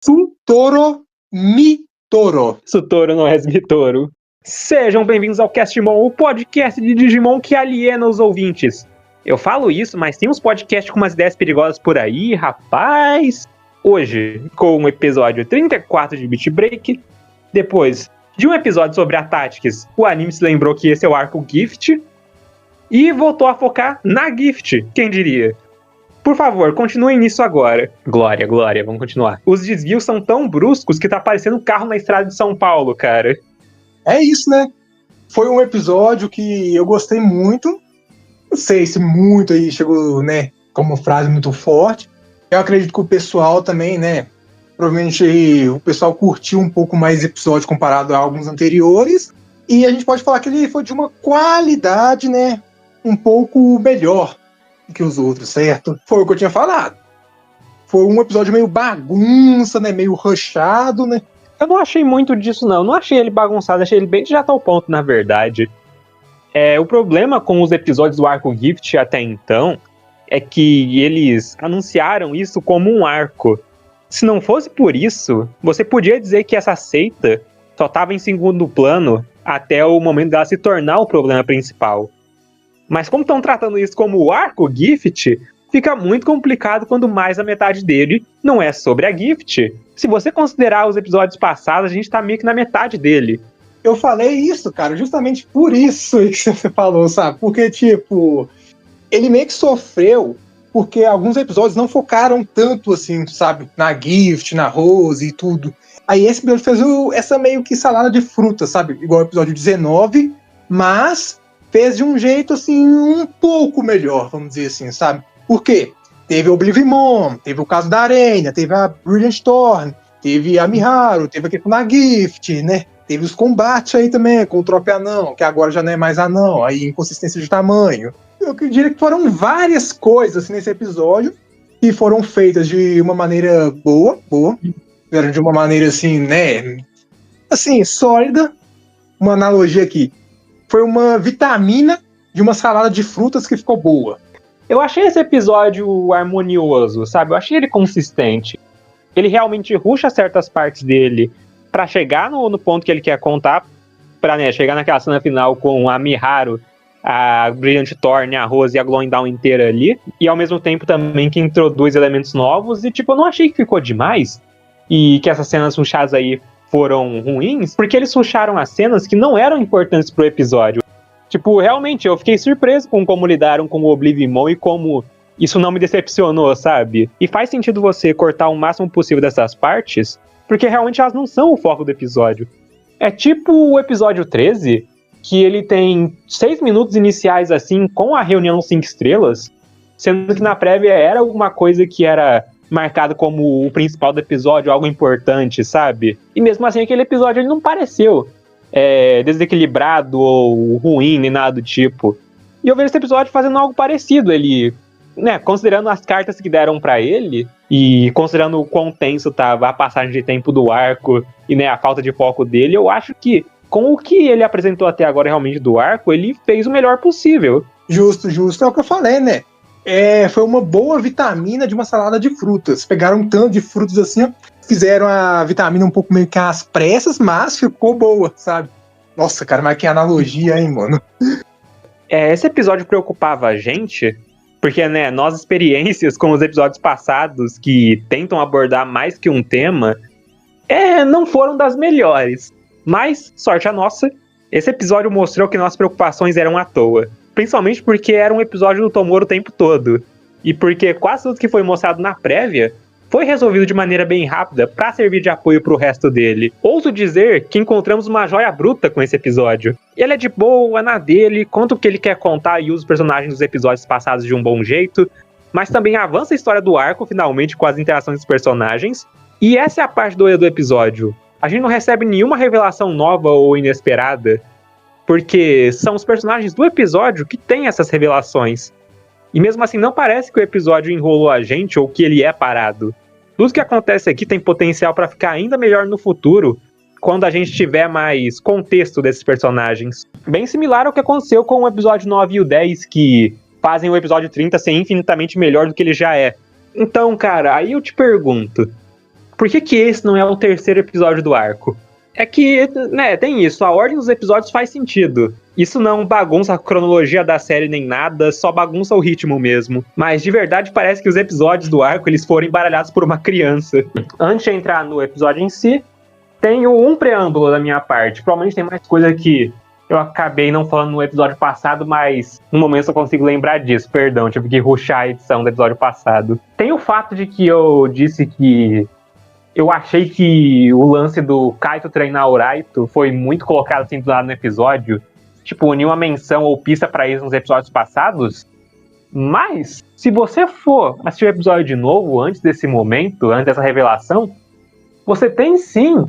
Sutoro Mitoro. Sutoro não é Mitoro. Sejam bem-vindos ao Castmon, o podcast de Digimon que aliena os ouvintes. Eu falo isso, mas tem uns podcasts com umas ideias perigosas por aí, rapaz. Hoje, com o episódio 34 de Beat Break, depois de um episódio sobre a Tactics, o anime se lembrou que esse é o arco Gift, e voltou a focar na Gift, quem diria? Por favor, continuem nisso agora. Glória, vamos continuar. Os desvios são tão bruscos que tá parecendo um carro na estrada de São Paulo, cara. É isso, né? Foi um episódio que eu gostei muito. Não sei se muito aí chegou, né, como frase muito forte. Eu acredito que o pessoal também, né, provavelmente o pessoal curtiu um pouco mais esse episódio comparado a alguns anteriores. E a gente pode falar que ele foi de uma qualidade, né, um pouco melhor que os outros, certo? Foi o que eu tinha falado. Foi um episódio meio bagunça, né? Meio rushado, né? Eu não achei muito disso, não. Eu não achei ele bagunçado, achei ele bem de já tal ponto, na verdade. O problema com os episódios do arco Gift até então é que eles anunciaram isso como um arco. Se não fosse por isso, você podia dizer que essa seita só estava em segundo plano até o momento dela se tornar o problema principal. Mas como estão tratando isso como o arco Gift, fica muito complicado quando mais da metade dele não é sobre a Gift. Se você considerar os episódios passados, a gente tá meio que na metade dele. Eu falei isso, cara, justamente por isso que você falou, sabe? Porque, tipo, ele meio que sofreu porque alguns episódios não focaram tanto, assim, sabe? Na Gift, na Rose e tudo. Aí esse episódio fez essa meio que salada de frutas, sabe? Igual o episódio 19, mas fez de um jeito, assim, um pouco melhor, vamos dizer assim, sabe? Por quê? Teve o Oblivimon, teve o caso da Arena, teve a Brilliant Storm, teve a Miharu, teve aqui com a Gift, né? Teve os combates aí também com o Trope Anão, que agora já não é mais anão, aí inconsistência de tamanho. Eu diria que foram várias coisas assim, nesse episódio que foram feitas de uma maneira boa, de uma maneira assim, né? Assim, sólida. Uma analogia aqui. Foi uma vitamina de uma salada de frutas que ficou boa. Eu achei esse episódio harmonioso, sabe? Eu achei ele consistente. Ele realmente rusha certas partes dele pra chegar no ponto que ele quer contar, pra, né, chegar naquela cena final com a Miharu, a Brilliant Thorn, a Rose e a Glowing Dawn inteira ali, e ao mesmo tempo também que introduz elementos novos, e tipo, eu não achei que ficou demais, e que essas cenas rushadas aí foram ruins, porque eles rusharam as cenas que não eram importantes pro episódio. Tipo, realmente, eu fiquei surpreso com como lidaram com o Oblivimon e como isso não me decepcionou, sabe? E faz sentido você cortar o máximo possível dessas partes, porque realmente elas não são o foco do episódio. É tipo o episódio 13, que ele tem 6 minutos iniciais, assim, com a reunião 5 estrelas, sendo que na prévia era alguma coisa que era marcado como o principal do episódio, algo importante, sabe? E mesmo assim, aquele episódio ele não pareceu desequilibrado ou ruim, nem nada do tipo. E eu vejo esse episódio fazendo algo parecido. Ele, né, considerando as cartas que deram pra ele e considerando o quão tenso tava a passagem de tempo do arco e, né, a falta de foco dele, eu acho que com o que ele apresentou até agora realmente do arco, ele fez o melhor possível. Justo, é o que eu falei, né? Foi uma boa vitamina de uma salada de frutas. Pegaram um tanto de frutas assim, ó, fizeram a vitamina um pouco meio que às pressas, mas ficou boa, sabe? Nossa, cara, mas que analogia, hein, mano? Esse episódio preocupava a gente, porque, né, nossas experiências com os episódios passados que tentam abordar mais que um tema, não foram das melhores. Mas, sorte a nossa, esse episódio mostrou que nossas preocupações eram à toa. Principalmente porque era um episódio do Tomoro o tempo todo. E porque quase tudo que foi mostrado na prévia foi resolvido de maneira bem rápida para servir de apoio pro resto dele. Ouso dizer que encontramos uma joia bruta com esse episódio. Ele é de boa, na dele, conta o que ele quer contar e usa os personagens dos episódios passados de um bom jeito, mas também avança a história do arco, finalmente, com as interações dos personagens. E essa é a parte doida do episódio. A gente não recebe nenhuma revelação nova ou inesperada, porque são os personagens do episódio que têm essas revelações. E mesmo assim não parece que o episódio enrolou a gente ou que ele é parado. Tudo que acontece aqui tem potencial para ficar ainda melhor no futuro, quando a gente tiver mais contexto desses personagens. Bem similar ao que aconteceu com o episódio 9 e o 10, que fazem o episódio 30 ser infinitamente melhor do que ele já é. Então, cara, aí eu te pergunto, por que esse não é o terceiro episódio do arco? É que, né, tem isso, a ordem dos episódios faz sentido. Isso não bagunça a cronologia da série nem nada, só bagunça o ritmo mesmo. Mas de verdade parece que os episódios do arco eles foram embaralhados por uma criança. Antes de entrar no episódio em si, tenho um preâmbulo da minha parte. Provavelmente tem mais coisa que eu acabei não falando no episódio passado, mas no momento eu consigo lembrar disso. Perdão, tive que rushar a edição do episódio passado. Tem o fato de que eu disse que eu achei que o lance do Kaito treinar o Raito foi muito colocado assim do lado no episódio. Tipo, unir uma menção ou pista pra isso nos episódios passados. Mas, se você for assistir o episódio de novo, antes desse momento, antes dessa revelação, você tem sim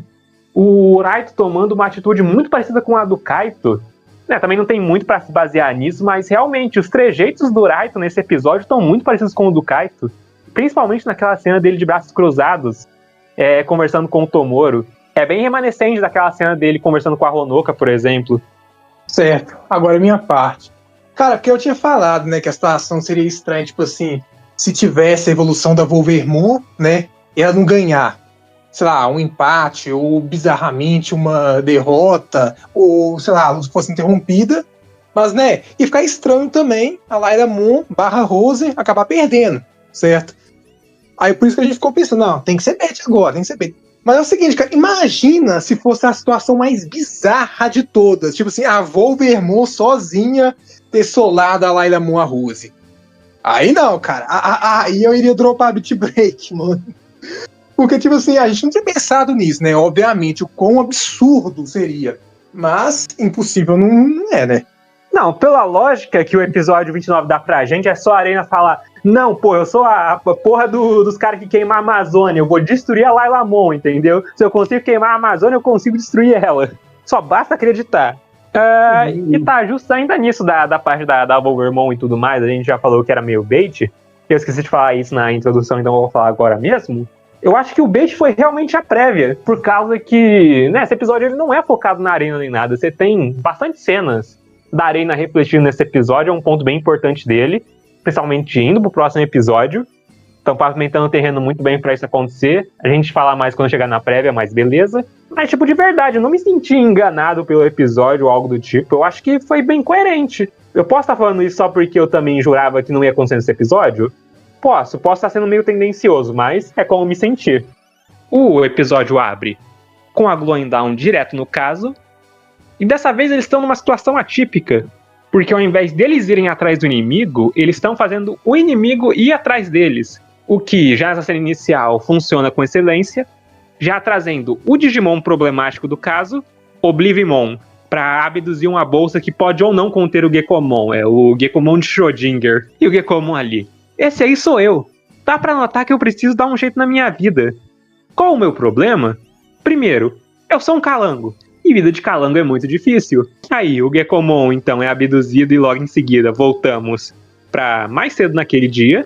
o Raito tomando uma atitude muito parecida com a do Kaito. Né, também não tem muito pra se basear nisso, mas realmente os trejeitos do Raito nesse episódio estão muito parecidos com o do Kaito. Principalmente naquela cena dele de braços cruzados, conversando com o Tomoro. É bem remanescente daquela cena dele conversando com a Honoka, por exemplo. Certo. Agora a minha parte. Cara, porque eu tinha falado, né, que a situação seria estranha, tipo assim, se tivesse a evolução da Wolvermon, né, e ela não ganhar, sei lá, um empate, ou bizarramente uma derrota, ou, sei lá, a luta fosse interrompida, mas, né, ia ficar estranho também a Lyra Moon / Rose acabar perdendo, certo? Aí por isso que a gente ficou pensando, não, tem que ser Beth agora, tem que ser Beth. Mas é o seguinte, cara, imagina se fosse a situação mais bizarra de todas. Tipo assim, a Wolvermon sozinha ter solado a Lyra Moon a Rose. Aí não, cara. Aí eu iria dropar a Beat Break, mano. Porque, tipo assim, a gente não tinha pensado nisso, né? Obviamente, o quão absurdo seria. Mas impossível não é, né? Não, pela lógica que o episódio 29 dá pra gente, é só a Arena falar: não, pô, eu sou a porra dos caras que queimam a Amazônia, eu vou destruir a Lyra Moon, entendeu? Se eu consigo queimar a Amazônia, eu consigo destruir ela. Só basta acreditar. E tá justo ainda nisso da parte da Wolvermon e tudo mais, a gente já falou que era meio bait, eu esqueci de falar isso na introdução, então eu vou falar agora mesmo. Eu acho que o bait foi realmente a prévia, por causa que, né, esse episódio ele não é focado na Arena nem nada, você tem bastante cenas da Arena refletindo nesse episódio, é um ponto bem importante dele, principalmente indo pro próximo episódio. Estão pavimentando o terreno muito bem pra isso acontecer. A gente fala mais quando chegar na prévia, mas beleza. Mas, tipo, de verdade, eu não me senti enganado pelo episódio ou algo do tipo. Eu acho que foi bem coerente. Eu posso estar falando isso só porque eu também jurava que não ia acontecer nesse episódio? Posso estar sendo meio tendencioso, mas é como me sentir. O episódio abre com a Glowing Dawn direto no caso. E dessa vez eles estão numa situação atípica, porque ao invés deles irem atrás do inimigo, eles estão fazendo o inimigo ir atrás deles. O que, já nessa cena inicial, funciona com excelência, já trazendo o Digimon problemático do caso, Oblivimon, para abduzir uma bolsa que pode ou não conter o Gekomon, o Gekomon de Schrödinger, e o Gekomon ali. Esse aí sou eu. Dá pra notar que eu preciso dar um jeito na minha vida. Qual o meu problema? Primeiro, eu sou um calango. E vida de calango é muito difícil. Aí, o Gekomon, então, é abduzido e logo em seguida voltamos para mais cedo naquele dia,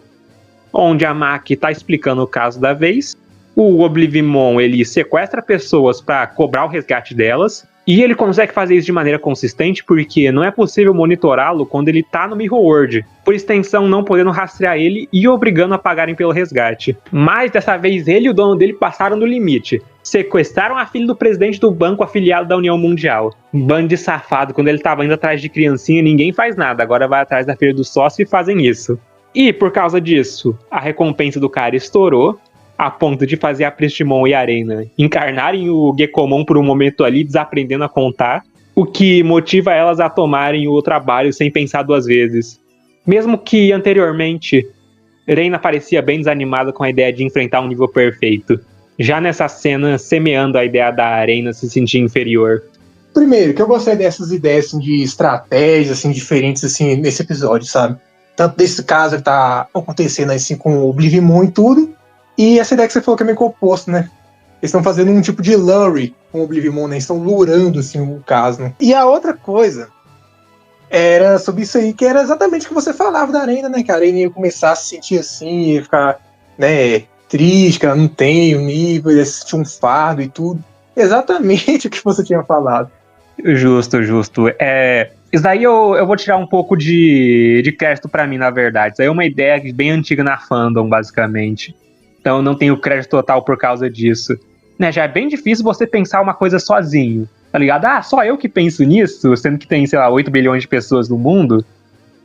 onde a Maki tá explicando o caso da vez. O Oblivimon, ele sequestra pessoas para cobrar o resgate delas, e ele consegue fazer isso de maneira consistente porque não é possível monitorá-lo quando ele tá no Mirror World, por extensão não podendo rastrear ele e obrigando a pagarem pelo resgate. Mas dessa vez ele e o dono dele passaram do limite. Sequestraram a filha do presidente do banco afiliado da União Mundial. Um bando de safado, quando ele tava indo atrás de criancinha, ninguém faz nada, agora vai atrás da filha do sócio e fazem isso. E por causa disso, a recompensa do cara estourou, a ponto de fazer a Pristimon e a Arena encarnarem o Gekomon por um momento ali, desaprendendo a contar, o que motiva elas a tomarem o trabalho sem pensar duas vezes. Mesmo que anteriormente, Reina parecia bem desanimada com a ideia de enfrentar um nível perfeito. Já nessa cena, semeando a ideia da Arena se sentir inferior. Primeiro, que eu gostei dessas ideias assim, de estratégias assim, diferentes assim, nesse episódio, sabe? Tanto desse caso que tá acontecendo assim, com o Oblivimon e tudo, e essa ideia que você falou que é meio que oposto, né? Eles estão fazendo um tipo de lure com o Oblivimon, né? Estão lurando assim, o caso. Né? E a outra coisa era sobre isso aí, que era exatamente o que você falava da Arena, né? Que a Arena ia começar a se sentir assim, ia ficar, né, triste, que ela não tem o nível, ia sentir um fardo e tudo. Exatamente o que você tinha falado. Justo. Isso daí eu vou tirar um pouco de crédito pra mim, na verdade. Isso aí é uma ideia bem antiga na fandom, basicamente. Então não tenho crédito total por causa disso. Né, já é bem difícil você pensar uma coisa sozinho, tá ligado? Ah, só eu que penso nisso, sendo que tem, sei lá, 8 bilhões de pessoas no mundo?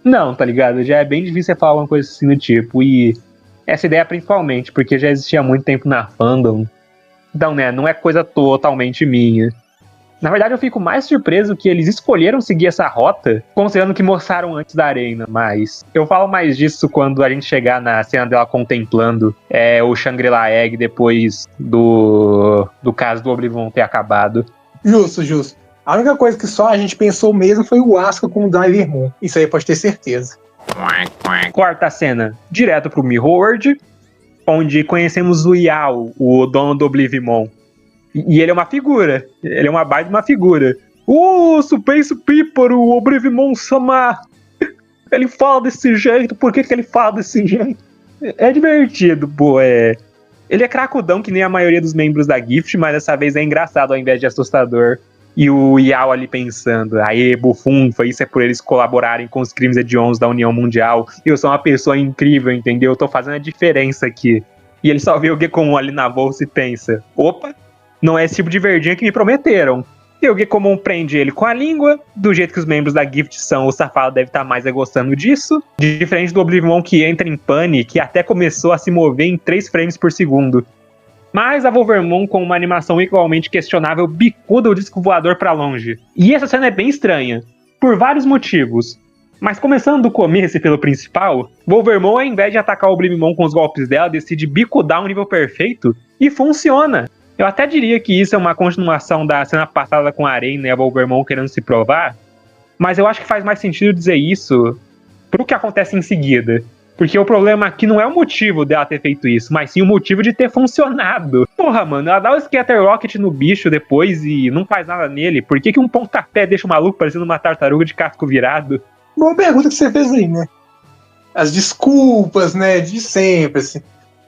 Não, tá ligado? Já é bem difícil você falar uma coisa assim do tipo. E essa ideia principalmente, porque já existia há muito tempo na fandom. Então, né, não é coisa totalmente minha. Na verdade, eu fico mais surpreso que eles escolheram seguir essa rota, considerando que mostraram antes da arena, mas eu falo mais disso quando a gente chegar na cena dela contemplando o Shangri-La Egg depois do caso do Oblivion ter acabado. Justo. A única coisa que só a gente pensou mesmo foi o Asuka com o Divermon. Isso aí pode ter certeza. Quarta cena, direto pro Mirrorworld, onde conhecemos o Yao, o dono do Oblivimon. E ele é uma figura. Ele é uma baita de uma figura. Space People, o Oblivimon-sama. Ele fala desse jeito. Por que ele fala desse jeito? É divertido, pô. Ele é cracudão que nem a maioria dos membros da Gift, mas dessa vez é engraçado ao invés de assustador. E o Yao ali pensando, aê, bufunfa, isso é por eles colaborarem com os crimes hediondos da União Mundial. Eu sou uma pessoa incrível, entendeu? Eu tô fazendo a diferença aqui. E ele só vê o Gekomon ali na bolsa e pensa, opa, não é esse tipo de verdinha que me prometeram. E o Gekomon prende ele com a língua, do jeito que os membros da Gift são, o safado deve estar mais gostando disso. Diferente do Oblivimon que entra em pane, que até começou a se mover em 3 frames por segundo. Mas a Wolvermon, com uma animação igualmente questionável, bicuda o disco voador pra longe. E essa cena é bem estranha, por vários motivos. Mas começando do começo e pelo principal, Wolvermon, ao invés de atacar o Oblivimon com os golpes dela, decide bicudar um nível perfeito, e funciona. Eu até diria que isso é uma continuação da cena passada com a Arena e a Wolvermon querendo se provar, mas eu acho que faz mais sentido dizer isso pro que acontece em seguida. Porque o problema aqui não é o motivo dela ter feito isso, mas sim o motivo de ter funcionado. Porra, mano, ela dá o Scatter Rocket no bicho depois e não faz nada nele. Por que um pontapé deixa o maluco parecendo uma tartaruga de casco virado? Boa pergunta que você fez aí, né? As desculpas, né, de sempre, assim.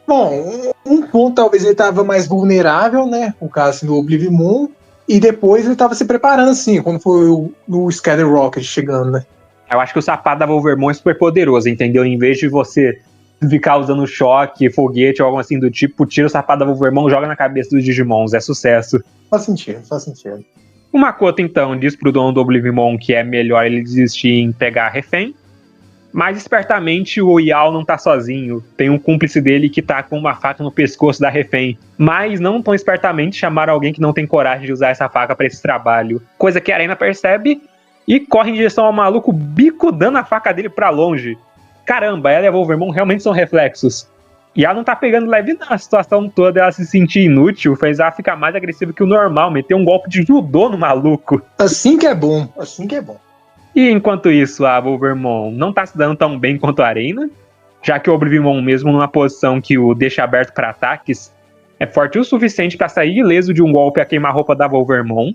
Bom, um ponto talvez ele tava mais vulnerável, né, o caso assim, do Oblivimon, e depois ele tava se preparando, assim, quando foi o Scatter Rocket chegando, né? Eu acho que o sapato da Wolvermon é super poderoso, entendeu? Em vez de você ficar usando choque, foguete ou algo assim do tipo, tira o sapato da Wolvermon e joga na cabeça dos Digimons. É sucesso. Faz sentido. O Makoto, então, diz pro dono do Oblivimon que é melhor ele desistir em pegar refém. Mas, espertamente, o Yao não tá sozinho. Tem um cúmplice dele que tá com uma faca no pescoço da refém. Mas, não tão espertamente, chamaram alguém que não tem coragem de usar essa faca pra esse trabalho. Coisa que a Arena percebe e corre em direção ao maluco bicudando a faca dele pra longe. Caramba, ela e a Wolvermon realmente são reflexos. E ela não tá pegando leve na situação toda, ela se sentir inútil, fez ela ficar mais agressiva que o normal, meter um golpe de judô no maluco. Assim que é bom. E enquanto isso, a Wolvermon não tá se dando tão bem quanto a Arena, já que o Oblivimon, mesmo numa posição que o deixa aberto para ataques, é forte o suficiente para sair ileso de um golpe a queima-roupa da Wolvermon,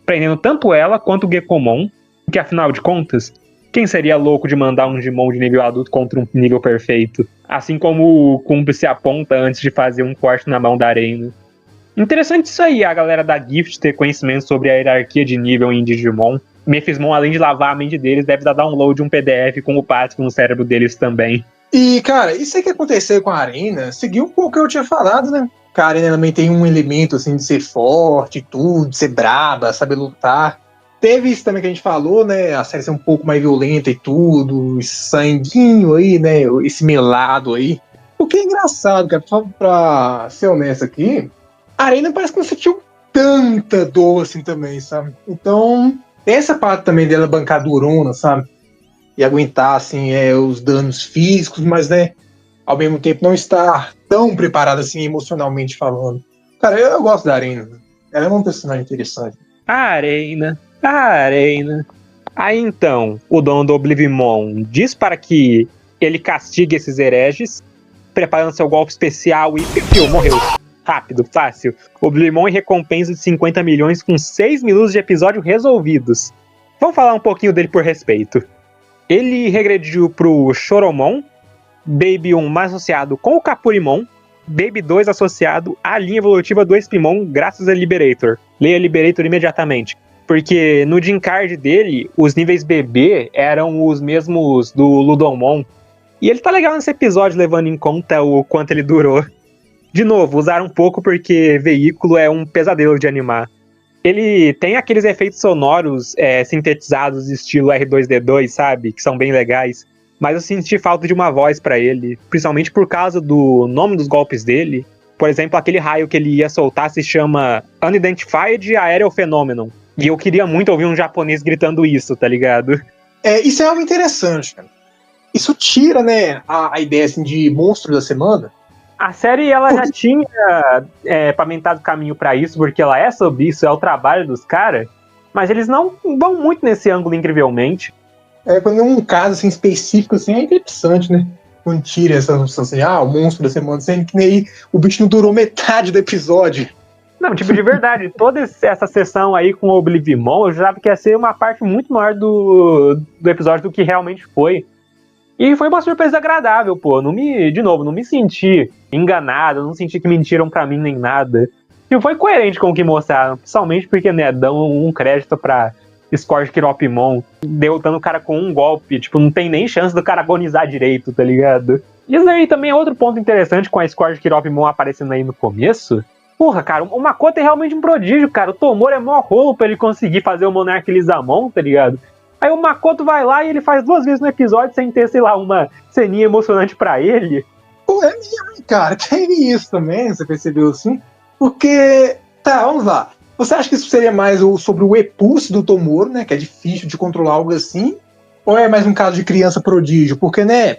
prendendo tanto ela quanto o Gekomon, que afinal de contas, quem seria louco de mandar um Digimon de nível adulto contra um nível perfeito? Assim como o cúmplice aponta antes de fazer um corte na mão da Arena. Interessante isso aí, a galera da Gift ter conhecimento sobre a hierarquia de nível em Digimon. Mephismon, além de lavar a mente deles, deve dar download de um PDF com o Pático no cérebro deles também. E, cara, isso aí que aconteceu com a Arena, seguiu um pouco o que eu tinha falado, né? Que a Arena também tem um elemento, assim, de ser forte e tudo, de ser braba, saber lutar. Teve isso também que a gente falou, né? A série ser um pouco mais violenta e tudo, esse sanguinho aí, né? Esse melado aí. O que é engraçado, cara, pra ser honesto aqui, a Arena parece que não sentiu tanta dor assim também, sabe? Então, essa parte também dela bancar durona, sabe? E aguentar, assim, os danos físicos, mas, né, ao mesmo tempo não estar tão preparada, assim, emocionalmente falando. Cara, eu gosto da Arena. Ela é uma personagem interessante. A Arena. Aí então, o dono do Oblivimon diz para que ele castigue esses hereges, preparando seu golpe especial e morreu. Rápido, fácil. Oblivimon e recompensa de 50 milhões com 6 minutos de episódio resolvidos. Vamos falar um pouquinho dele por respeito. Ele regrediu pro Choromon, Baby 1 mais associado com o Kapurimon, Baby 2 associado à linha evolutiva do Espimon graças a Liberator. Leia Liberator imediatamente. Porque no Gencard dele, os níveis BB eram os mesmos do Ludomon. E ele tá legal nesse episódio, levando em conta o quanto ele durou. De novo, usaram um pouco porque veículo é um pesadelo de animar. Ele tem aqueles efeitos sonoros sintetizados estilo R2-D2, sabe? Que são bem legais. Mas eu senti falta de uma voz pra ele, principalmente por causa do nome dos golpes dele. Por exemplo, aquele raio que ele ia soltar se chama Unidentified Aerial Phenomenon. E eu queria muito ouvir um japonês gritando isso, tá ligado? Isso é algo interessante, cara. Isso tira, né, a ideia assim, de monstro da semana. A série ela já tinha pavimentado caminho pra isso, porque ela é sobre isso, é o trabalho dos caras. Mas eles não vão muito nesse ângulo, incrivelmente. Quando é um caso assim, específico, assim, é interessante, né? Quando tira essa noção assim, o monstro da semana, sendo que nem aí o bicho não durou metade do episódio. Não, tipo, de verdade, toda essa sessão aí com o Oblivimon, eu jurava que ia ser uma parte muito maior do episódio do que realmente foi. E foi uma surpresa agradável, pô. Não me senti enganado, não senti que mentiram pra mim nem nada. E foi coerente com o que mostraram, principalmente porque, né, dão um crédito pra Scourge Kiropimon, derrotando o cara com um golpe. Tipo, não tem nem chance do cara agonizar direito, tá ligado? Isso aí também é outro ponto interessante com a Scourge Kiropimon aparecendo aí no começo. Porra, cara, o Makoto é realmente um prodígio, cara. O Tomura é mó rolo pra ele conseguir fazer o Monarch Lizamon, tá ligado? Aí o Makoto vai lá e ele faz 2 vezes no episódio sem ter, sei lá, uma ceninha emocionante pra ele. Pô, é mesmo, cara. Tem isso também, você percebeu assim? Porque, vamos lá. Você acha que isso seria mais sobre o epulso do Tomura, né? Que é difícil de controlar algo assim? Ou é mais um caso de criança prodígio? Porque, né?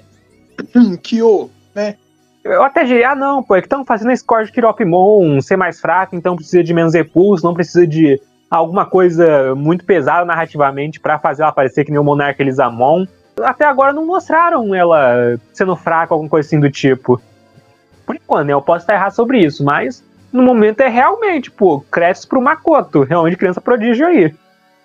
Kyo, né? Eu até diria, não, pô, é que estão fazendo a Scourge Kiropimon ser mais fraco, então precisa de menos repulso, não precisa de alguma coisa muito pesada narrativamente pra fazer ela parecer que nem o Monarch Lizamon. Até agora não mostraram ela sendo fraca, alguma coisa assim do tipo. Por enquanto, né, eu posso estar errado sobre isso, mas no momento é realmente, pô, cresce pro Makoto, realmente criança prodígio aí.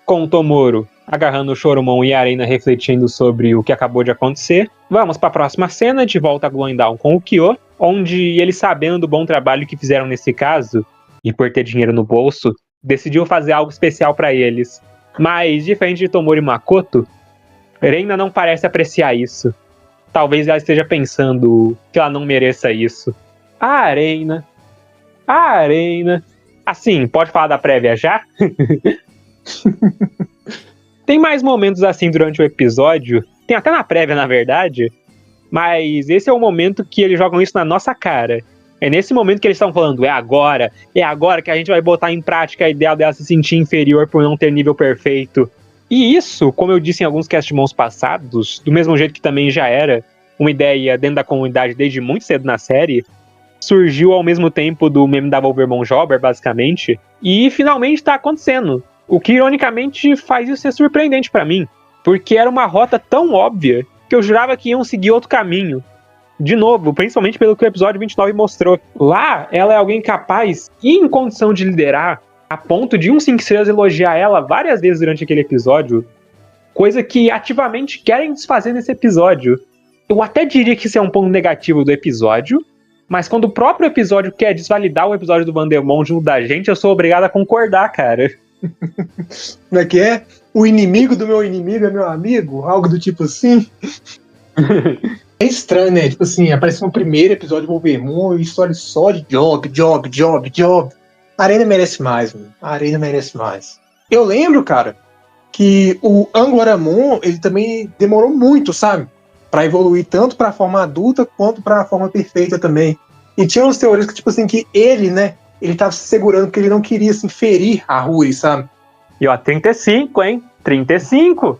Com o Tomoro agarrando o Choromon e a Arena refletindo sobre o que acabou de acontecer, vamos para a próxima cena, de volta a Glowing-Down com o Kyo, onde ele, sabendo do bom trabalho que fizeram nesse caso, e por ter dinheiro no bolso, decidiu fazer algo especial para eles. Mas, diferente de Tomoro e Makoto, Reina não parece apreciar isso. Talvez ela esteja pensando que ela não mereça isso. A Arena... Assim, pode falar da prévia já? Tem mais momentos assim durante o episódio, tem até na prévia, na verdade, mas esse é o momento que eles jogam isso na nossa cara. É nesse momento que eles estão falando, é agora que a gente vai botar em prática a ideia dela se sentir inferior por não ter nível perfeito. E isso, como eu disse em alguns Castmons passados, do mesmo jeito que também já era uma ideia dentro da comunidade desde muito cedo na série, surgiu ao mesmo tempo do meme da Wolvermon Jobber, basicamente, e finalmente tá acontecendo. O que, ironicamente, faz isso ser surpreendente pra mim, porque era uma rota tão óbvia que eu jurava que iam seguir outro caminho. De novo, principalmente pelo que o episódio 29 mostrou. Lá, ela é alguém capaz e em condição de liderar, a ponto de um 5 estrelas elogiar ela várias vezes durante aquele episódio, coisa que ativamente querem desfazer nesse episódio. Eu até diria que isso é um ponto negativo do episódio, mas quando o próprio episódio quer desvalidar o episódio do Vandemon junto da gente, eu sou obrigado a concordar, cara. Como é que é? O inimigo do meu inimigo é meu amigo? Algo do tipo assim? É estranho, né? Tipo assim, aparece no primeiro episódio de Wolvermon e história só de job. A Arena merece mais, mano. A Arena merece mais. Eu lembro, cara, que o Angloramon, ele também demorou muito, sabe? Pra evoluir tanto pra forma adulta quanto pra forma perfeita também. E tinha umas teorias que, tipo assim, que ele, né? Ele tava se segurando porque ele não queria assim, ferir a Ruri, sabe? E ó, 35, hein? 35.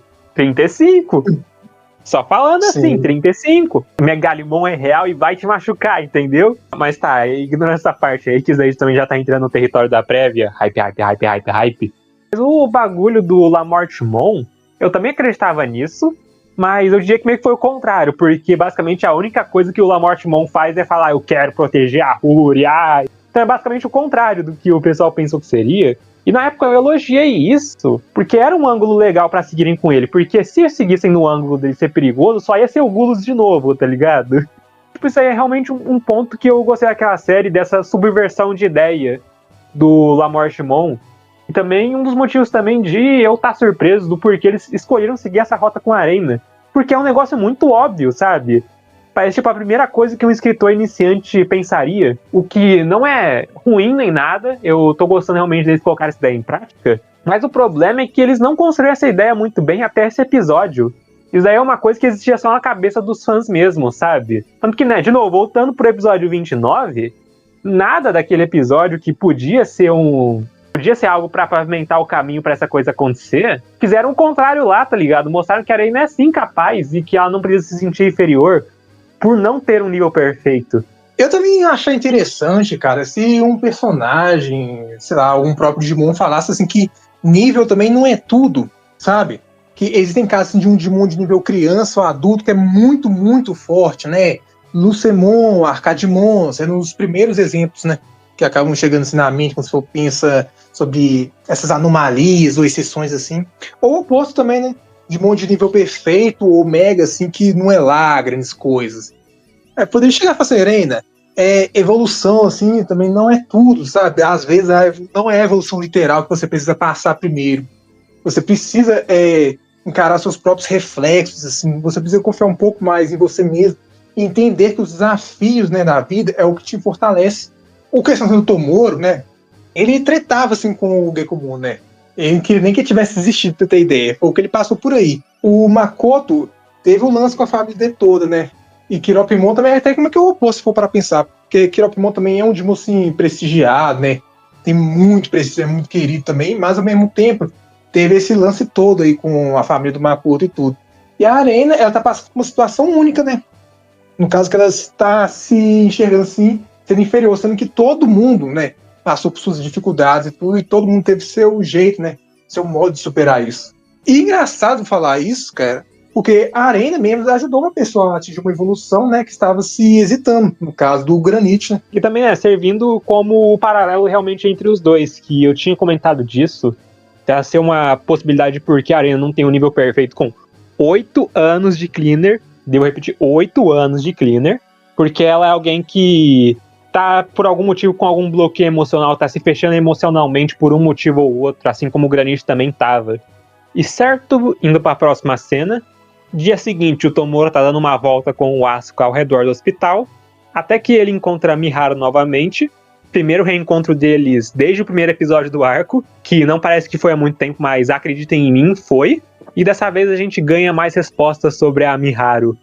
Só falando assim, 35. Megalimon é real e vai te machucar, entendeu? Mas tá, ignorando essa parte aí, que isso aí também já tá entrando no território da prévia. Hype. Mas o bagulho do Lamortimon, eu também acreditava nisso, mas eu diria que meio que foi o contrário, porque basicamente a única coisa que o Lamortimon faz é falar, eu quero proteger a Ruri, Então é basicamente o contrário do que o pessoal pensou que seria. E na época eu elogiei isso, porque era um ângulo legal pra seguirem com ele. Porque se seguissem no ângulo dele ser perigoso, só ia ser o Gulos de novo, tá ligado? Tipo, isso aí é realmente um ponto que eu gostei daquela série, dessa subversão de ideia do Lamortimon. E também um dos motivos também de eu estar surpreso do porquê eles escolheram seguir essa rota com a Arena. Porque é um negócio muito óbvio, sabe? Parece tipo a primeira coisa que um escritor iniciante pensaria, o que não é ruim nem nada, eu tô gostando realmente deles colocar essa ideia em prática, mas o problema é que eles não construíram essa ideia muito bem até esse episódio. Isso daí é uma coisa que existia só na cabeça dos fãs mesmo, sabe? Tanto que, né, de novo, voltando pro episódio 29, nada daquele episódio que podia ser algo pra pavimentar o caminho pra essa coisa acontecer, fizeram o contrário lá, tá ligado? Mostraram que a Arena é sim capaz e que ela não precisa se sentir inferior por não ter um nível perfeito. Eu também achei interessante, cara, se um personagem, sei lá, um próprio Digimon falasse assim que nível também não é tudo, sabe? Que existem casos assim, de um Digimon de nível criança ou adulto que é muito, muito forte, né? Lucemon, Arcadimon, sendo os primeiros exemplos, né? Que acabam chegando assim na mente quando você pensa sobre essas anomalias ou exceções assim. Ou o oposto também, né? Digimon de nível perfeito ou mega, assim, que não é lá grandes coisas. Poderia chegar a fazer Arena. Evolução, assim, também não é tudo, sabe? Às vezes não é a evolução literal que você precisa passar primeiro. Você precisa encarar seus próprios reflexos, assim. Você precisa confiar um pouco mais em você mesmo e entender que os desafios, né, da vida é o que te fortalece. O questão do Tomoro, né? Ele tretava, assim, com o Gekomon, né? Ele queria nem que tivesse existido, pra ter ideia. Foi o que ele passou por aí. O Makoto teve um lance com a família dele toda, né? E Kiropimon também é até como é que é o oposto, se for para pensar. Porque Kiropimon também é um Digimon, assim, prestigiado, né? Tem muito prestígio, é muito querido também, mas ao mesmo tempo teve esse lance todo aí com a família do Makoto e tudo. E a Arena, ela tá passando por uma situação única, né? No caso que ela está se enxergando assim, sendo inferior, sendo que todo mundo, né? Passou por suas dificuldades e tudo, e todo mundo teve seu jeito, né? Seu modo de superar isso. E engraçado falar isso, cara, porque a Arena mesmo ajudou uma pessoa a atingir uma evolução, né? Que estava se hesitando, no caso do Granite, né? E também, servindo como o paralelo realmente entre os dois, que eu tinha comentado disso, tá ser uma possibilidade porque a Arena não tem um nível perfeito com 8 anos de cleaner, devo repetir, 8 anos de cleaner, porque ela é alguém que tá, por algum motivo, com algum bloqueio emocional, tá se fechando emocionalmente por um motivo ou outro, assim como o Granite também tava. E certo, indo pra próxima cena, dia seguinte o Tomoro tá dando uma volta com o Asuka ao redor do hospital, até que ele encontra a Miharu novamente. Primeiro reencontro deles desde o primeiro episódio do arco, que não parece que foi há muito tempo, mas acreditem em mim, foi. E dessa vez a gente ganha mais respostas sobre a Miharu,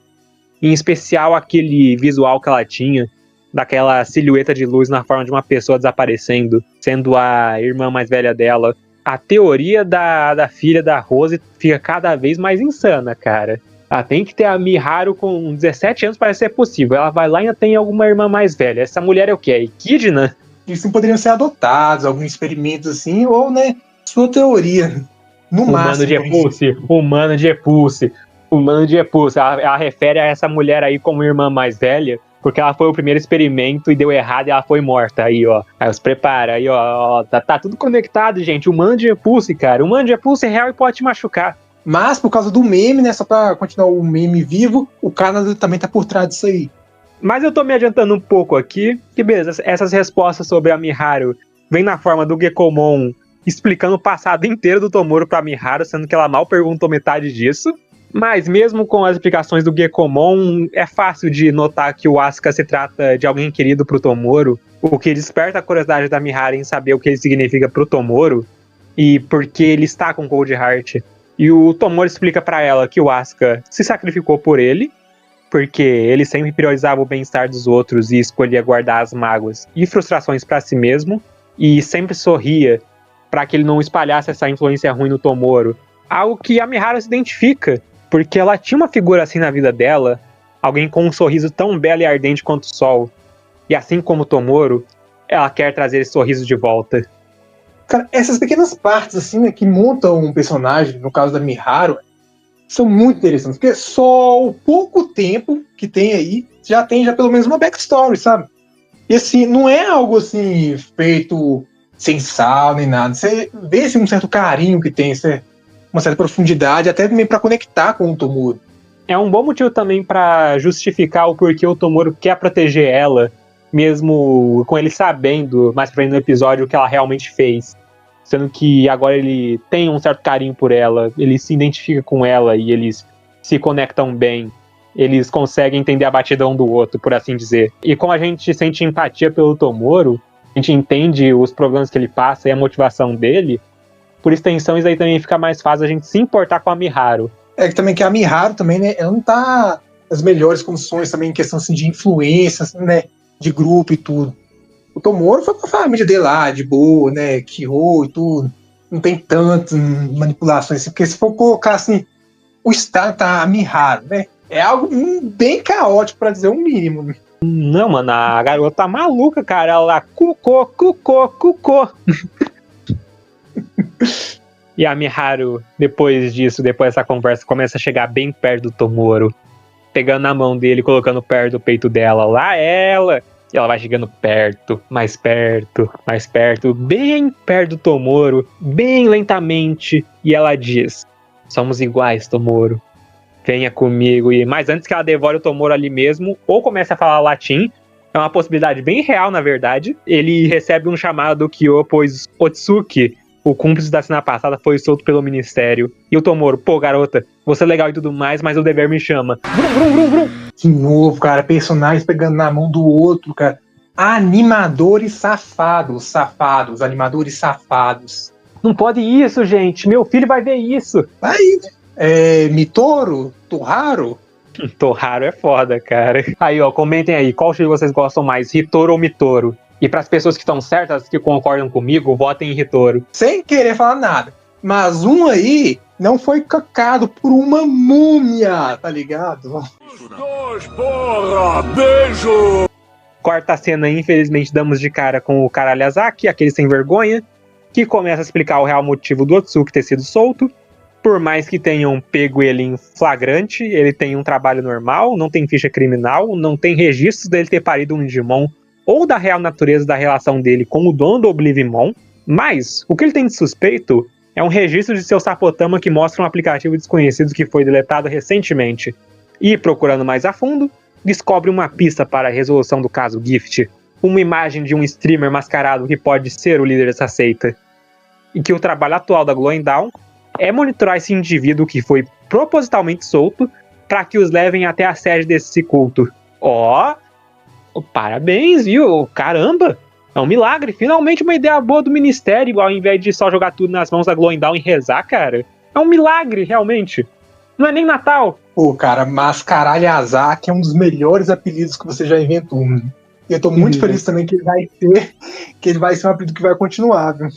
em especial aquele visual que ela tinha, daquela silhueta de luz na forma de uma pessoa desaparecendo, sendo a irmã mais velha dela. A teoria da filha da Rose fica cada vez mais insana, cara. Ela tem que ter a Miharu com 17 anos para ser possível. Ela vai lá e ainda tem alguma irmã mais velha. Essa mulher é o quê? É Equidna? Isso poderiam ser adotados, alguns experimentos assim, ou, né, sua teoria. No máximo. Humano de Epulse. Ela refere a essa mulher aí como irmã mais velha, porque ela foi o primeiro experimento e deu errado e ela foi morta. Aí, ó. Aí se prepara. Aí, ó. Tá tudo conectado, gente. O Humano de Epulse, cara. O Humano de Epulse é real e pode te machucar. Mas, por causa do meme, né? Só pra continuar o meme vivo, o Canadá também tá por trás disso aí. Mas eu tô me adiantando um pouco aqui. Que beleza, essas respostas sobre a Miharu vêm na forma do Gekomon explicando o passado inteiro do Tomoro pra Miharu, sendo que ela mal perguntou metade disso. Mas mesmo com as explicações do Gekomon, é fácil de notar que o Asuka se trata de alguém querido pro Tomoro, o que desperta a curiosidade da Miharu em saber o que ele significa pro Tomoro e porque ele está com Cold Heart. E o Tomoro explica pra ela que o Asuka se sacrificou por ele, porque ele sempre priorizava o bem-estar dos outros e escolhia guardar as mágoas e frustrações pra si mesmo, e sempre sorria para que ele não espalhasse essa influência ruim no Tomoro. Algo que a Miharu se identifica, porque ela tinha uma figura assim na vida dela, alguém com um sorriso tão belo e ardente quanto o sol. E assim como o Tomoro, ela quer trazer esse sorriso de volta. Cara, essas pequenas partes assim, né, que montam um personagem, no caso da Miharu, são muito interessantes, porque só o pouco tempo que tem aí, já tem pelo menos uma backstory, sabe? E assim, não é algo assim, feito sem sal nem nada. Você vê assim, um certo carinho que tem, uma certa profundidade, até também para conectar com o Tomoro. É um bom motivo também para justificar o porquê o Tomoro quer proteger ela, mesmo com ele sabendo, mais pra frente no episódio, o que ela realmente fez. Sendo que agora ele tem um certo carinho por ela, ele se identifica com ela e eles se conectam bem. eles conseguem entender a batida um do outro, por assim dizer. E como a gente sente empatia pelo Tomoro, a gente entende os problemas que ele passa e a motivação dele, por extensão isso aí também fica mais fácil a gente se importar com a Miharu. É que também que a Miharu também, né, ela não tá nas melhores condições também em questão assim, de influência, assim, né, de grupo e tudo. O Tomoro foi com a família dele lá, de boa, né, Kyo e tudo. Não tem tantas manipulações, assim, porque se for colocar assim, o estado tá a Miharu, né, é algo bem caótico, pra dizer o mínimo. Né? Não, mano, a garota tá maluca, cara. Ela lá, cucô. E a Miharu, depois dessa conversa, começa a chegar bem perto do Tomoro, pegando na mão dele, colocando perto do peito dela. Lá ela! E ela vai chegando perto, mais perto, bem perto do Tomoro, bem lentamente. E ela diz: somos iguais, Tomoro. Venha comigo. Mas antes que ela devore o Tomoro ali mesmo, ou comece a falar latim, é uma possibilidade bem real, na verdade. Ele recebe um chamado do Kyo, pois Otsuki, o cúmplice da cena passada, foi solto pelo ministério. E o Tomoro: pô, garota, você é legal e tudo mais, mas o dever me chama. Vrum. De novo, cara, personagens pegando na mão do outro, cara. Animadores safados. Não pode isso, gente. Meu filho vai ver isso. Aí, Mitoro? Torraro? Torraro é foda, cara. Aí, ó, comentem aí, qual estilo vocês gostam mais, Hitoro ou Mitoro? E pras pessoas que estão certas, que concordam comigo, votem em Hitoro. Sem querer falar nada. Mas um aí não foi cacado por uma múmia, tá ligado? Os dois, porra! Beijo! Quarta cena, infelizmente, damos de cara com o Karaliazaki, aquele sem vergonha, que começa a explicar o real motivo do Otsuki ter sido solto. Por mais que tenham pego ele em flagrante, ele tem um trabalho normal, não tem ficha criminal, não tem registros dele ter parido um Digimon ou da real natureza da relação dele com o dono do Oblivimon. Mas o que ele tem de suspeito é um registro de seu Sapotama que mostra um aplicativo desconhecido que foi deletado recentemente. E, procurando mais a fundo, descobre uma pista para a resolução do caso Gift, uma imagem de um streamer mascarado que pode ser o líder dessa seita. E que o trabalho atual da Glowing Dawn é monitorar esse indivíduo que foi propositalmente solto para que os levem até a sede desse culto. Ó, parabéns, viu? Caramba! É um milagre, finalmente uma ideia boa do ministério, ao invés de só jogar tudo nas mãos da Glowing Dawn e rezar, cara. É um milagre, realmente. Não é nem Natal. Pô, cara, Mascaralhazaki é um dos melhores apelidos que você já inventou. Né? E eu tô muito feliz também que ele vai ser um apelido que vai continuar, viu?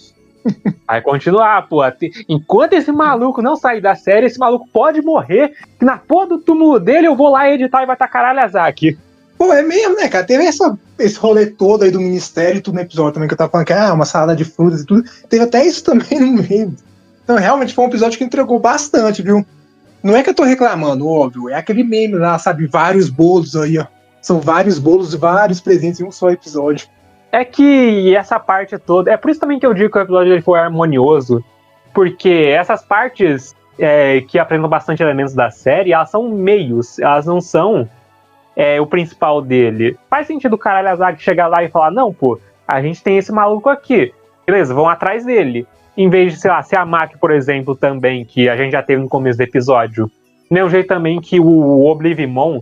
Vai continuar, pô. Enquanto esse maluco não sair da série, esse maluco pode morrer. Que na porra do túmulo dele eu vou lá editar e vai estar Karaliazaki. Pô, é mesmo, né, cara? Teve esse rolê todo aí do ministério e tudo no episódio também, que eu tava falando que uma salada de frutas e tudo. Teve até isso também no meio. Então, realmente foi um episódio que entregou bastante, viu? Não é que eu tô reclamando, óbvio. É aquele meme lá, sabe? Vários bolos aí, ó. São vários bolos e vários presentes em um só episódio. É que essa parte toda... É por isso também que eu digo que o episódio ele foi harmonioso. Porque essas partes que apresentam bastante elementos da série, elas são meios. Elas não são o principal dele. Faz sentido o Karaliazaki chegar lá e falar: não, pô, a gente tem esse maluco aqui. Beleza, vão atrás dele. Em vez de, sei lá, ser a Maki, por exemplo, também, que a gente já teve no começo do episódio. Do mesmo jeito também que o Oblivimon,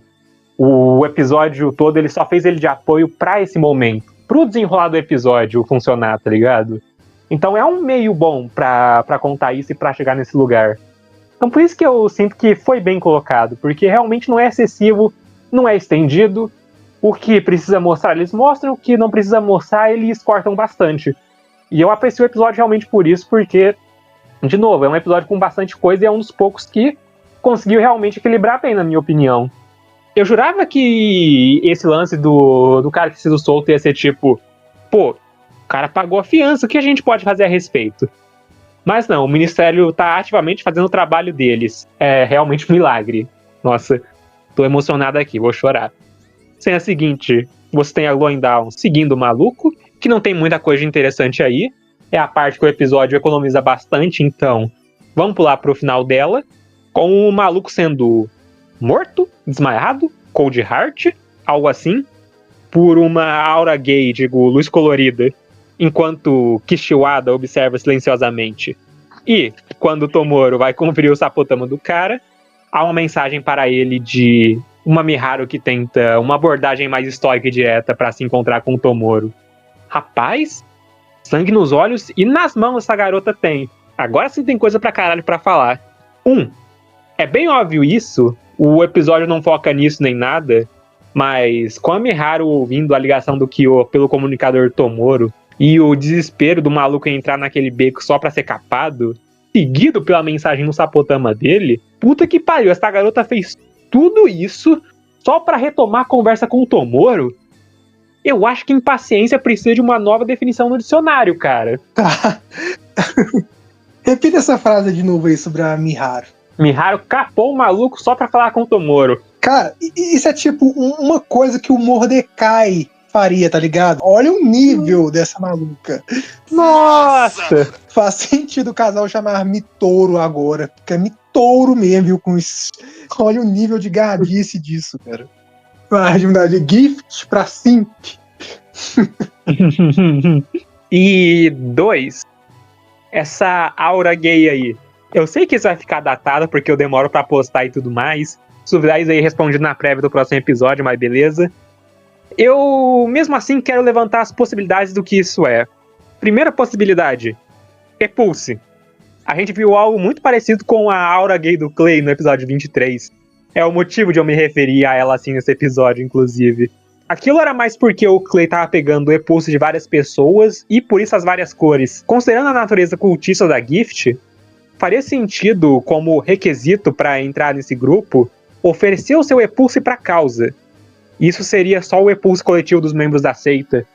o episódio todo, ele só fez ele de apoio pra esse momento. Pro desenrolar do episódio funcionar, tá ligado? Então é um meio bom pra contar isso e pra chegar nesse lugar. Então por isso que eu sinto que foi bem colocado, porque realmente não é excessivo, não é estendido. O que precisa mostrar, eles mostram. O que não precisa mostrar, eles cortam bastante. E eu aprecio o episódio realmente por isso, porque, de novo, é um episódio com bastante coisa e é um dos poucos que conseguiu realmente equilibrar bem, na minha opinião. Eu jurava que esse lance do cara que sido solto ia ser tipo, pô, o cara pagou a fiança, o que a gente pode fazer a respeito? Mas não, o Ministério tá ativamente fazendo o trabalho deles. É realmente um milagre. Nossa, tô emocionado aqui, vou chorar. Cena seguinte, você tem a Glowing Dawn seguindo o maluco, que não tem muita coisa interessante aí. É a parte que o episódio economiza bastante, então vamos pular pro final dela, com o maluco sendo morto, desmaiado, cold heart, algo assim, por uma aura gay, digo, luz colorida, enquanto Kishiwada observa silenciosamente. E, quando o Tomoro vai conferir o Sapotama do cara, há uma mensagem para ele de uma Miharu que tenta uma abordagem mais estoica e direta pra se encontrar com o Tomoro. Rapaz, sangue nos olhos e nas mãos essa garota tem. Agora sim tem coisa pra caralho pra falar. É bem óbvio isso, o episódio não foca nisso nem nada, mas com a Miharu ouvindo a ligação do Kyo pelo comunicador Tomoro e o desespero do maluco em entrar naquele beco só pra ser capado, seguido pela mensagem no Sapotama dele, puta que pariu, essa garota fez tudo isso só pra retomar a conversa com o Tomoro? Eu acho que impaciência precisa de uma nova definição no dicionário, cara. Tá. Repita essa frase de novo aí sobre a Miharu. Miharu capou o maluco só pra falar com o Tomoro. Cara, isso é tipo uma coisa que o Mordecai faria, tá ligado? Olha o nível dessa maluca. Nossa! Faz sentido o casal chamar Mitouro agora, porque é Mitouro mesmo, viu? Com isso. Olha o nível de gadice disso, cara. Vai de mudar de gift pra simp. E 2, essa aura gay aí. Eu sei que isso vai ficar datado porque eu demoro pra postar e tudo mais. Se duvidar, isso aí responde na prévia do próximo episódio, mas beleza. Eu, mesmo assim, quero levantar as possibilidades do que isso é. Primeira possibilidade, Repulse. A gente viu algo muito parecido com a aura gay do Clay no episódio 23. É o motivo de eu me referir a ela assim nesse episódio, inclusive. Aquilo era mais porque o Clay tava pegando o repulso de várias pessoas e por isso as várias cores. Considerando a natureza cultista da Gift, faria sentido, como requisito para entrar nesse grupo, oferecer o seu repulso pra causa. Isso seria só o repulso coletivo dos membros da seita.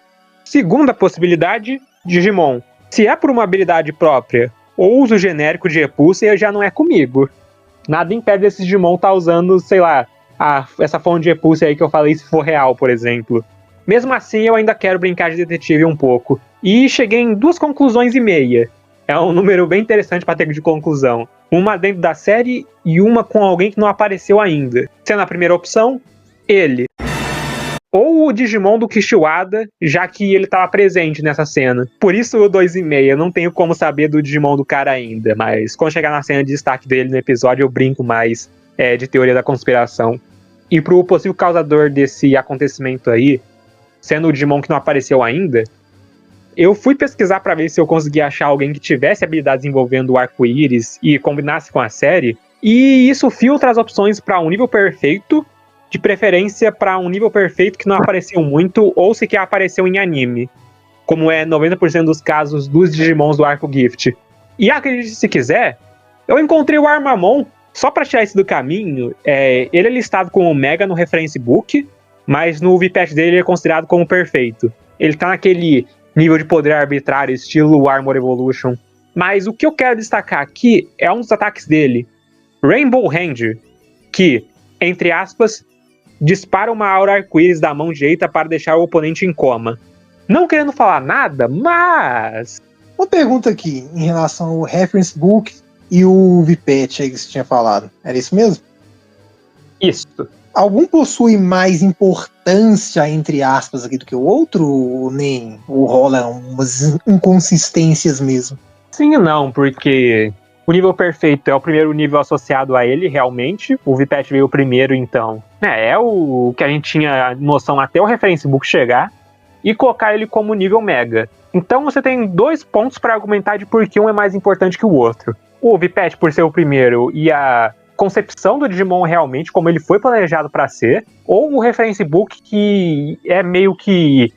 Segunda possibilidade, Digimon. Se é por uma habilidade própria ou uso genérico de repulso, já não é comigo. Nada impede esse Digimon estar usando, sei lá, essa fonte de repulso aí que eu falei se for real, por exemplo. Mesmo assim, eu ainda quero brincar de detetive um pouco. E cheguei em 2 conclusões e meia. É um número bem interessante para ter de conclusão. Uma dentro da série e uma com alguém que não apareceu ainda. Sendo a primeira opção, ele. Ou o Digimon do Kishiwada, já que ele estava presente nessa cena. Por isso o 2,5. Eu não tenho como saber do Digimon do cara ainda, mas quando chegar na cena de destaque dele no episódio eu brinco mais de teoria da conspiração. E pro possível causador desse acontecimento aí, sendo o Digimon que não apareceu ainda, eu fui pesquisar para ver se eu conseguia achar alguém que tivesse habilidades envolvendo o arco-íris e combinasse com a série, e isso filtra as opções para um nível perfeito, de preferência para um nível perfeito que não apareceu muito ou sequer apareceu em anime, como é 90% dos casos dos Digimons do arco Gift. E acredite se quiser, eu encontrei o Armamon. Só para tirar isso do caminho, ele é listado como Mega no Reference Book, mas no VPAT dele ele é considerado como perfeito. Ele tá naquele nível de poder arbitrário, estilo Armor Evolution. Mas o que eu quero destacar aqui é um dos ataques dele, Rainbow Hand, que, entre aspas, dispara uma aura arco-íris da mão direita para deixar o oponente em coma. Não querendo falar nada, mas... Uma pergunta aqui, em relação ao Reference Book e o VPAT aí que você tinha falado. Era isso mesmo? Isso. Algum possui mais importância, entre aspas, aqui do que o outro? Ou nem? Ou rola umas inconsistências mesmo? Sim e não, porque o nível perfeito é o primeiro nível associado a ele, realmente. O VPAT veio primeiro, então. É o que a gente tinha noção até o Reference Book chegar e colocar ele como nível Mega. Então você tem 2 pontos para argumentar de por que um é mais importante que o outro. O VPAT por ser o primeiro e a concepção do Digimon realmente como ele foi planejado para ser, ou o Reference Book que é meio que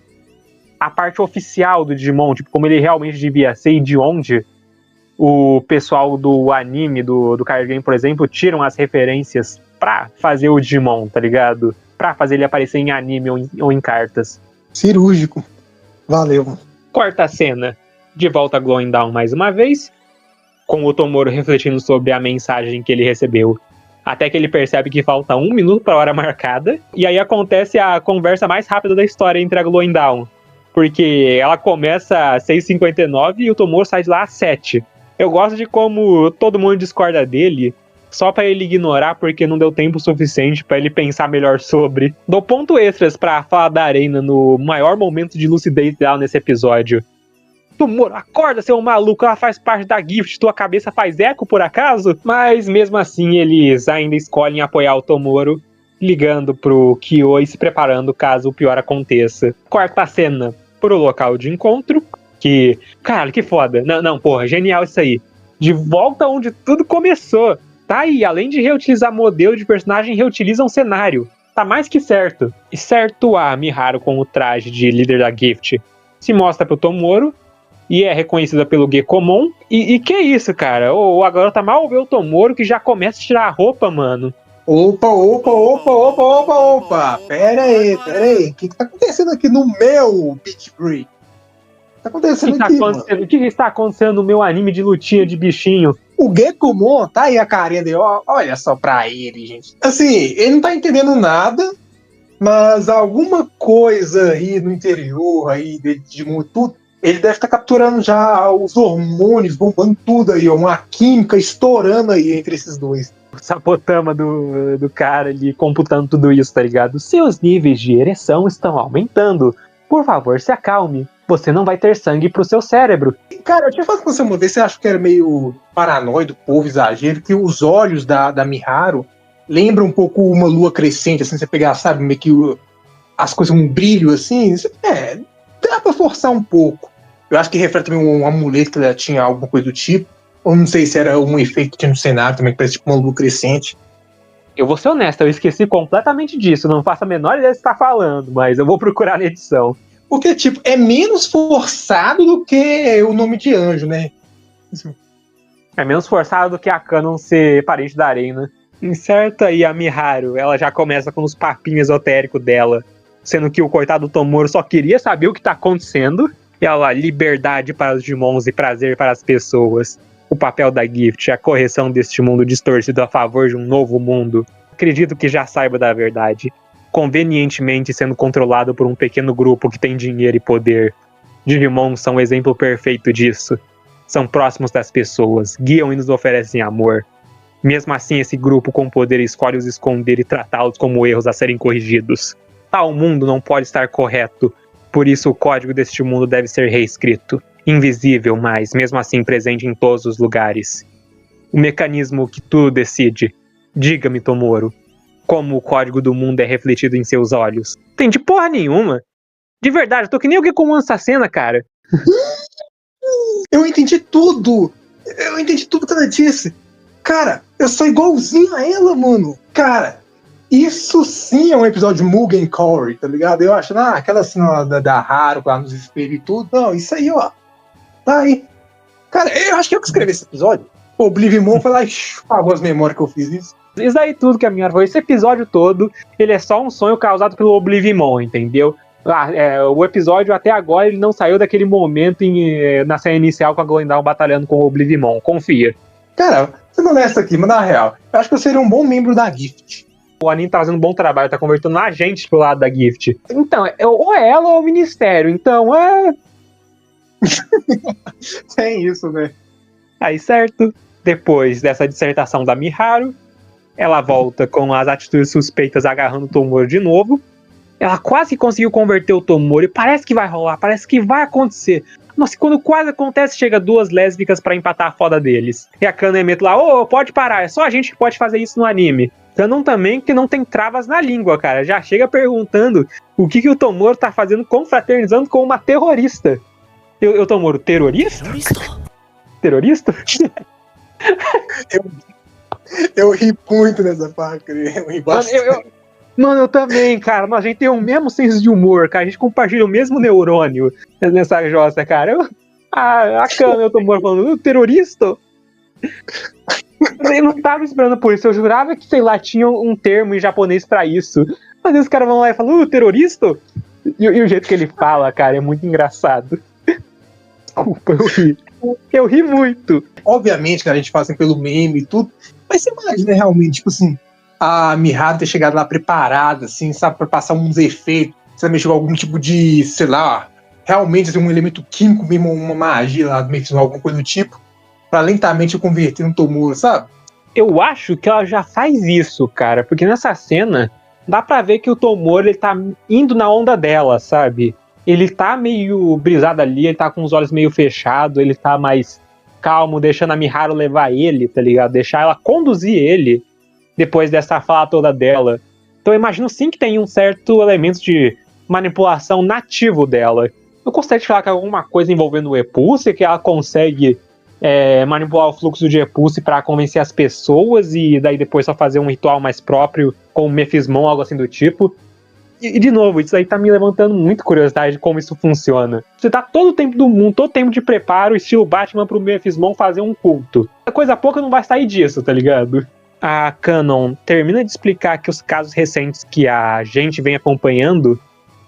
a parte oficial do Digimon, tipo como ele realmente devia ser e de onde o pessoal do anime, do card game, por exemplo, tiram as referências pra fazer o Digimon, tá ligado? Pra fazer ele aparecer em anime ou em cartas. Cirúrgico. Valeu. Quarta cena, de volta a Glowing Dawn mais uma vez, com o Tomoro refletindo sobre a mensagem que ele recebeu. Até que ele percebe que falta 1 minuto para a hora marcada, e aí acontece a conversa mais rápida da história entre a Glowing Dawn. Porque ela começa às 6h59 e o Tomoro sai de lá às 7h. Eu gosto de como todo mundo discorda dele, só pra ele ignorar porque não deu tempo suficiente pra ele pensar melhor sobre. Dou ponto extras pra falar da Arena no maior momento de lucidez dela nesse episódio. Tomoro, acorda, seu maluco, ela faz parte da Gift, tua cabeça faz eco por acaso? Mas mesmo assim eles ainda escolhem apoiar o Tomoro ligando pro Kyo e se preparando caso o pior aconteça. Quarta cena pro local de encontro, que, caralho, que foda. Não, porra, genial isso aí. De volta onde tudo começou. Tá aí, além de reutilizar modelo de personagem, reutiliza um cenário. Tá mais que certo. E certo a Miharu com o traje de líder da Gift se mostra pro Tomoro e é reconhecida pelo Gekomon. E que isso, cara? A garota mal vê o Tomoro que já começa a tirar a roupa, mano. Opa! Pera aí. O que tá acontecendo aqui no meu Beach Break? O que tá acontecendo aqui, mano? O que está acontecendo no meu anime de lutinha de bichinho? O Gekomon, tá aí a carinha dele, olha só pra ele, gente. Assim, ele não tá entendendo nada, mas alguma coisa aí no interior, aí de tudo, ele deve estar capturando já os hormônios, bombando tudo aí, uma química estourando aí entre esses dois. O sapotama do cara ali computando tudo isso, tá ligado? Seus níveis de ereção estão aumentando. Por favor, se acalme. Você não vai ter sangue pro seu cérebro. Cara, eu tinha falado com você uma vez, você acha que era meio paranoide, povo, exagero, que os olhos da Miharu lembram um pouco uma lua crescente, assim, você pegar, sabe, meio que as coisas, um brilho, assim, dá pra forçar um pouco. Eu acho que reflete também um amuleto que ela tinha, alguma coisa do tipo, ou não sei se era um efeito que tinha no cenário também, que parece tipo uma lua crescente. Eu vou ser honesto, eu esqueci completamente disso, não faço a menor ideia do que você tá falando, mas eu vou procurar na edição. Porque, tipo, é menos forçado do que o nome de anjo, né? É menos forçado do que a Canon ser parente da Arena. Incerta aí a Miharu, ela já começa com os papinhos esotéricos dela, sendo que o coitado do Tomoro só queria saber o que tá acontecendo. E ela, liberdade para os Digimons e prazer para as pessoas. O papel da Gift, a correção deste mundo distorcido a favor de um novo mundo. Acredito que já saiba da verdade. Convenientemente sendo controlado por um pequeno grupo que tem dinheiro e poder. Digimon são o exemplo perfeito disso. São próximos das pessoas, guiam e nos oferecem amor. Mesmo assim, esse grupo com poder escolhe os esconder e tratá-los como erros a serem corrigidos. Tal mundo não pode estar correto, por isso o código deste mundo deve ser reescrito. Invisível, mas mesmo assim presente em todos os lugares. O mecanismo que tudo decide. Diga-me, Tomoro, como o código do mundo é refletido em seus olhos. Tem de porra nenhuma. De verdade, eu tô que nem o Gekomon nessa cena, cara. Eu entendi tudo que ela disse. Cara, eu sou igualzinho a ela, mano. Cara, isso sim é um episódio de Mugen Corey, tá ligado? Eu acho, aquela cena da Haru lá nos espelhos e tudo. Não, isso aí, ó. Tá aí. Cara, eu acho que eu que escrevi esse episódio. O Oblivimon foi lá e apagou as memórias que eu fiz isso. Isso aí tudo que a minha foi. Esse episódio todo, ele é só um sonho causado pelo Oblivimon, entendeu? O episódio até agora ele não saiu daquele momento na cena inicial com a Glendale batalhando com o Oblivimon. Confia. Cara, sendo honesto aqui, mas na real, eu acho que eu seria um bom membro da Gift. O anime tá fazendo um bom trabalho, tá convertendo a gente pro lado da Gift. Então, ou ela ou o Ministério. Então, Tem isso, né? Aí, certo. Depois dessa dissertação da Miharu, ela volta com as atitudes suspeitas agarrando o Tomoro de novo. Ela quase conseguiu converter o Tomoro e parece que vai rolar, parece que vai acontecer. Nossa, quando quase acontece, chega duas lésbicas pra empatar a foda deles. E a Canon mete lá, pode parar, é só a gente que pode fazer isso no anime. Canon também que não tem travas na língua, cara. Já chega perguntando o que o Tomoro tá fazendo confraternizando com uma terrorista. Eu Tomoro, terrorista? Terrorista? Eu ri muito nessa parte, eu ri bastante. Mano, eu também, cara. Mas a gente tem o mesmo senso de humor, cara. A gente compartilha o mesmo neurônio nessa jossa, cara. A Kana, eu tô falando, terrorista? Eu não tava esperando por isso. Eu jurava que, sei lá, tinha um termo em japonês pra isso. Mas os caras vão lá e falam, terrorista? E o jeito que ele fala, cara, é muito engraçado. Desculpa, eu ri. Eu ri muito. Obviamente, cara, a gente fala assim pelo meme e tudo. Mas você imagina realmente, tipo assim, a Miharu ter chegado lá preparada, assim, sabe, pra passar uns efeitos, você mexer com algum tipo de, sei lá, realmente assim, um elemento químico mesmo, uma magia lá, alguma coisa do tipo, pra lentamente converter no Tomoro, sabe? Eu acho que ela já faz isso, cara, porque nessa cena dá pra ver que o Tomoro, ele tá indo na onda dela, sabe? Ele tá meio brisado ali, ele tá com os olhos meio fechados, ele tá mais calmo, deixando a Miharu levar ele, tá ligado? Deixar ela conduzir ele depois dessa fala toda dela. Então eu imagino sim que tem um certo elemento de manipulação nativo dela. Eu gostaria de falar que é alguma coisa envolvendo o Epulse, que ela consegue manipular o fluxo de Epulse para convencer as pessoas e daí depois só fazer um ritual mais próprio com o Mephismon, algo assim do tipo. E de novo, isso aí tá me levantando muito curiosidade de como isso funciona. Você dá todo o tempo do mundo, todo o tempo de preparo, estilo Batman pro Mephismon fazer um culto. Coisa pouca não vai sair disso, tá ligado? A Canon termina de explicar que os casos recentes que a gente vem acompanhando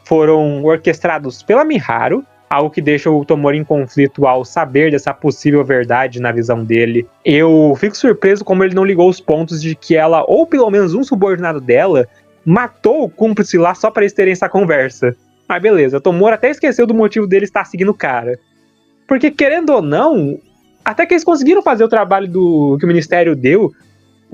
foram orquestrados pela Miharu, algo que deixa o Tomori em conflito ao saber dessa possível verdade na visão dele. Eu fico surpreso como ele não ligou os pontos de que ela, ou pelo menos um subordinado dela, matou o cúmplice lá só pra eles terem essa conversa. Mas beleza, o Tomori até esqueceu do motivo dele estar seguindo o cara. Porque, querendo ou não, até que eles conseguiram fazer o trabalho que o Ministério deu,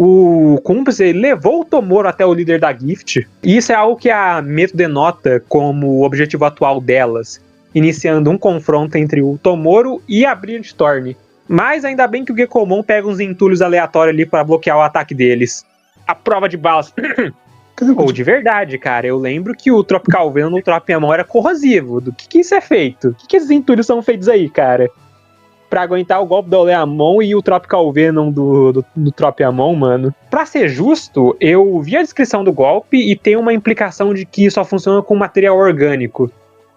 o cúmplice levou o Tomoro até o líder da Gift. E isso é algo que a Meto denota como o objetivo atual delas, iniciando um confronto entre o Tomoro e a Brilliant Thorn. Mas ainda bem que o Gekomon pega uns entulhos aleatórios ali pra bloquear o ataque deles. A prova de balas... Ou de verdade, cara, eu lembro que o Tropical Venom no Tropiamon era corrosivo. Do que isso é feito? O que esses entulhos são feitos aí, cara? Pra aguentar o golpe do Oleamon e o Tropical Venom do Tropiamon, mano. Pra ser justo, eu vi a descrição do golpe e tem uma implicação de que só funciona com material orgânico.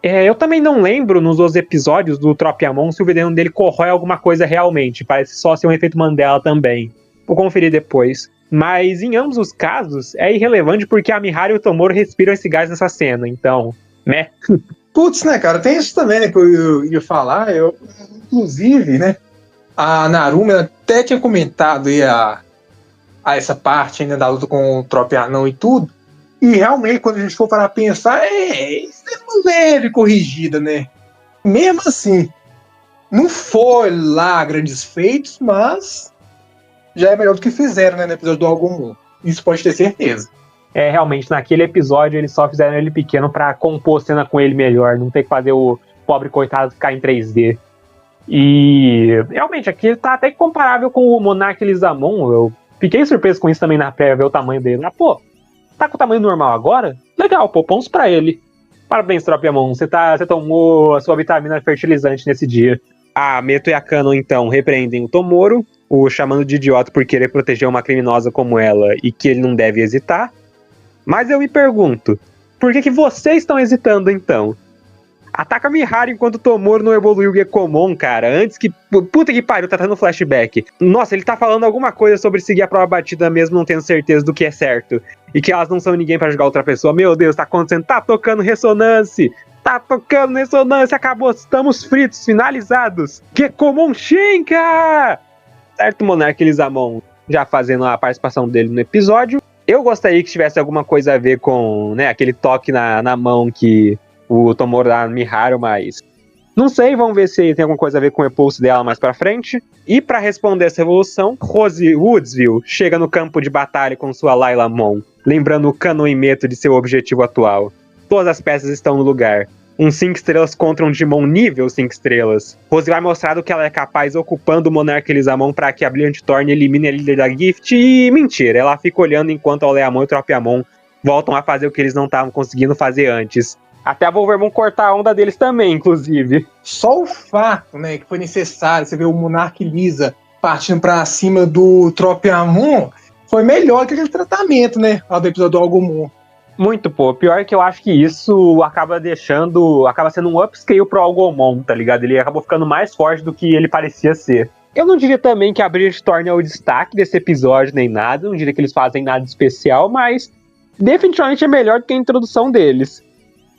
Eu também não lembro nos outros episódios do Tropiamon se o veneno dele corrói alguma coisa realmente. Parece só ser um efeito Mandela também. Vou conferir depois. Mas em ambos os casos é irrelevante porque a Miharu e o Tomoro respiram esse gás nessa cena, então, né? Putz, né, cara, tem isso também, né, que eu ia falar, inclusive, né, a Narumi até tinha comentado aí a essa parte ainda da luta com o Tropianão e tudo, e realmente quando a gente for parar a pensar, isso é uma leve corrigida, né, mesmo assim, não foi lá grandes feitos, mas já é melhor do que fizeram, né, no episódio do Agumon. Isso pode ter certeza. Realmente, naquele episódio eles só fizeram ele pequeno pra compor cena com ele melhor, não ter que fazer o pobre coitado ficar em 3D. E realmente, aqui ele tá até comparável com o Monark Lizamon. Eu fiquei surpreso com isso também na prévia, ver o tamanho dele. Mas, pô, tá com o tamanho normal agora? Legal, pô, pontos pra ele. Parabéns, Tropiamon, você tomou a sua vitamina fertilizante nesse dia. A Meto e a Canon, então, repreendem o Tomoro, o chamando de idiota por querer proteger uma criminosa como ela e que ele não deve hesitar. Mas eu me pergunto, por que vocês estão hesitando, então? Ataca a Miharu enquanto o Tomoro não evoluiu o Gekomon, cara, antes que... Puta que pariu, tá tendo flashback. Nossa, ele tá falando alguma coisa sobre seguir a prova batida mesmo não tendo certeza do que é certo. E que elas não são ninguém pra jogar outra pessoa. Meu Deus, tá acontecendo, tá tocando ressonância. Tá tocando ressonância, acabou, estamos fritos, finalizados. Gekomon Shenka! Certo, Monark Lizamon já fazendo a participação dele no episódio. Eu gostaria que tivesse alguma coisa a ver com, né, aquele toque na mão que o Tomoro dá na Miharu, mas não sei, vamos ver se tem alguma coisa a ver com o repulso dela mais pra frente. E pra responder essa evolução, Rose Woodsville chega no campo de batalha com sua Lailamon, lembrando o Canon e Meto de seu objetivo atual. Todas as peças estão no lugar. Um 5 estrelas contra um Digimon nível 5 estrelas. Rose vai mostrar do que ela é capaz ocupando o Monark Lizamon para que a Brilliant Thorn elimine a líder da Gift. E mentira, ela fica olhando enquanto a Oleamon e o Tropiamon voltam a fazer o que eles não estavam conseguindo fazer antes. Até a Wolvermon cortar a onda deles também, inclusive. Só o fato, né, que foi necessário, você vê o Monark Lisa partindo pra cima do Tropiamon, foi melhor que aquele tratamento, né, lá do episódio do Agumon. Muito, pô. Pior que eu acho que isso acaba sendo um upscale pro Agumon, tá ligado? Ele acabou ficando mais forte do que ele parecia ser. Eu não diria também que a Brilliant Thorn é o destaque desse episódio, nem nada. Não diria que eles fazem nada especial, mas definitivamente é melhor do que a introdução deles.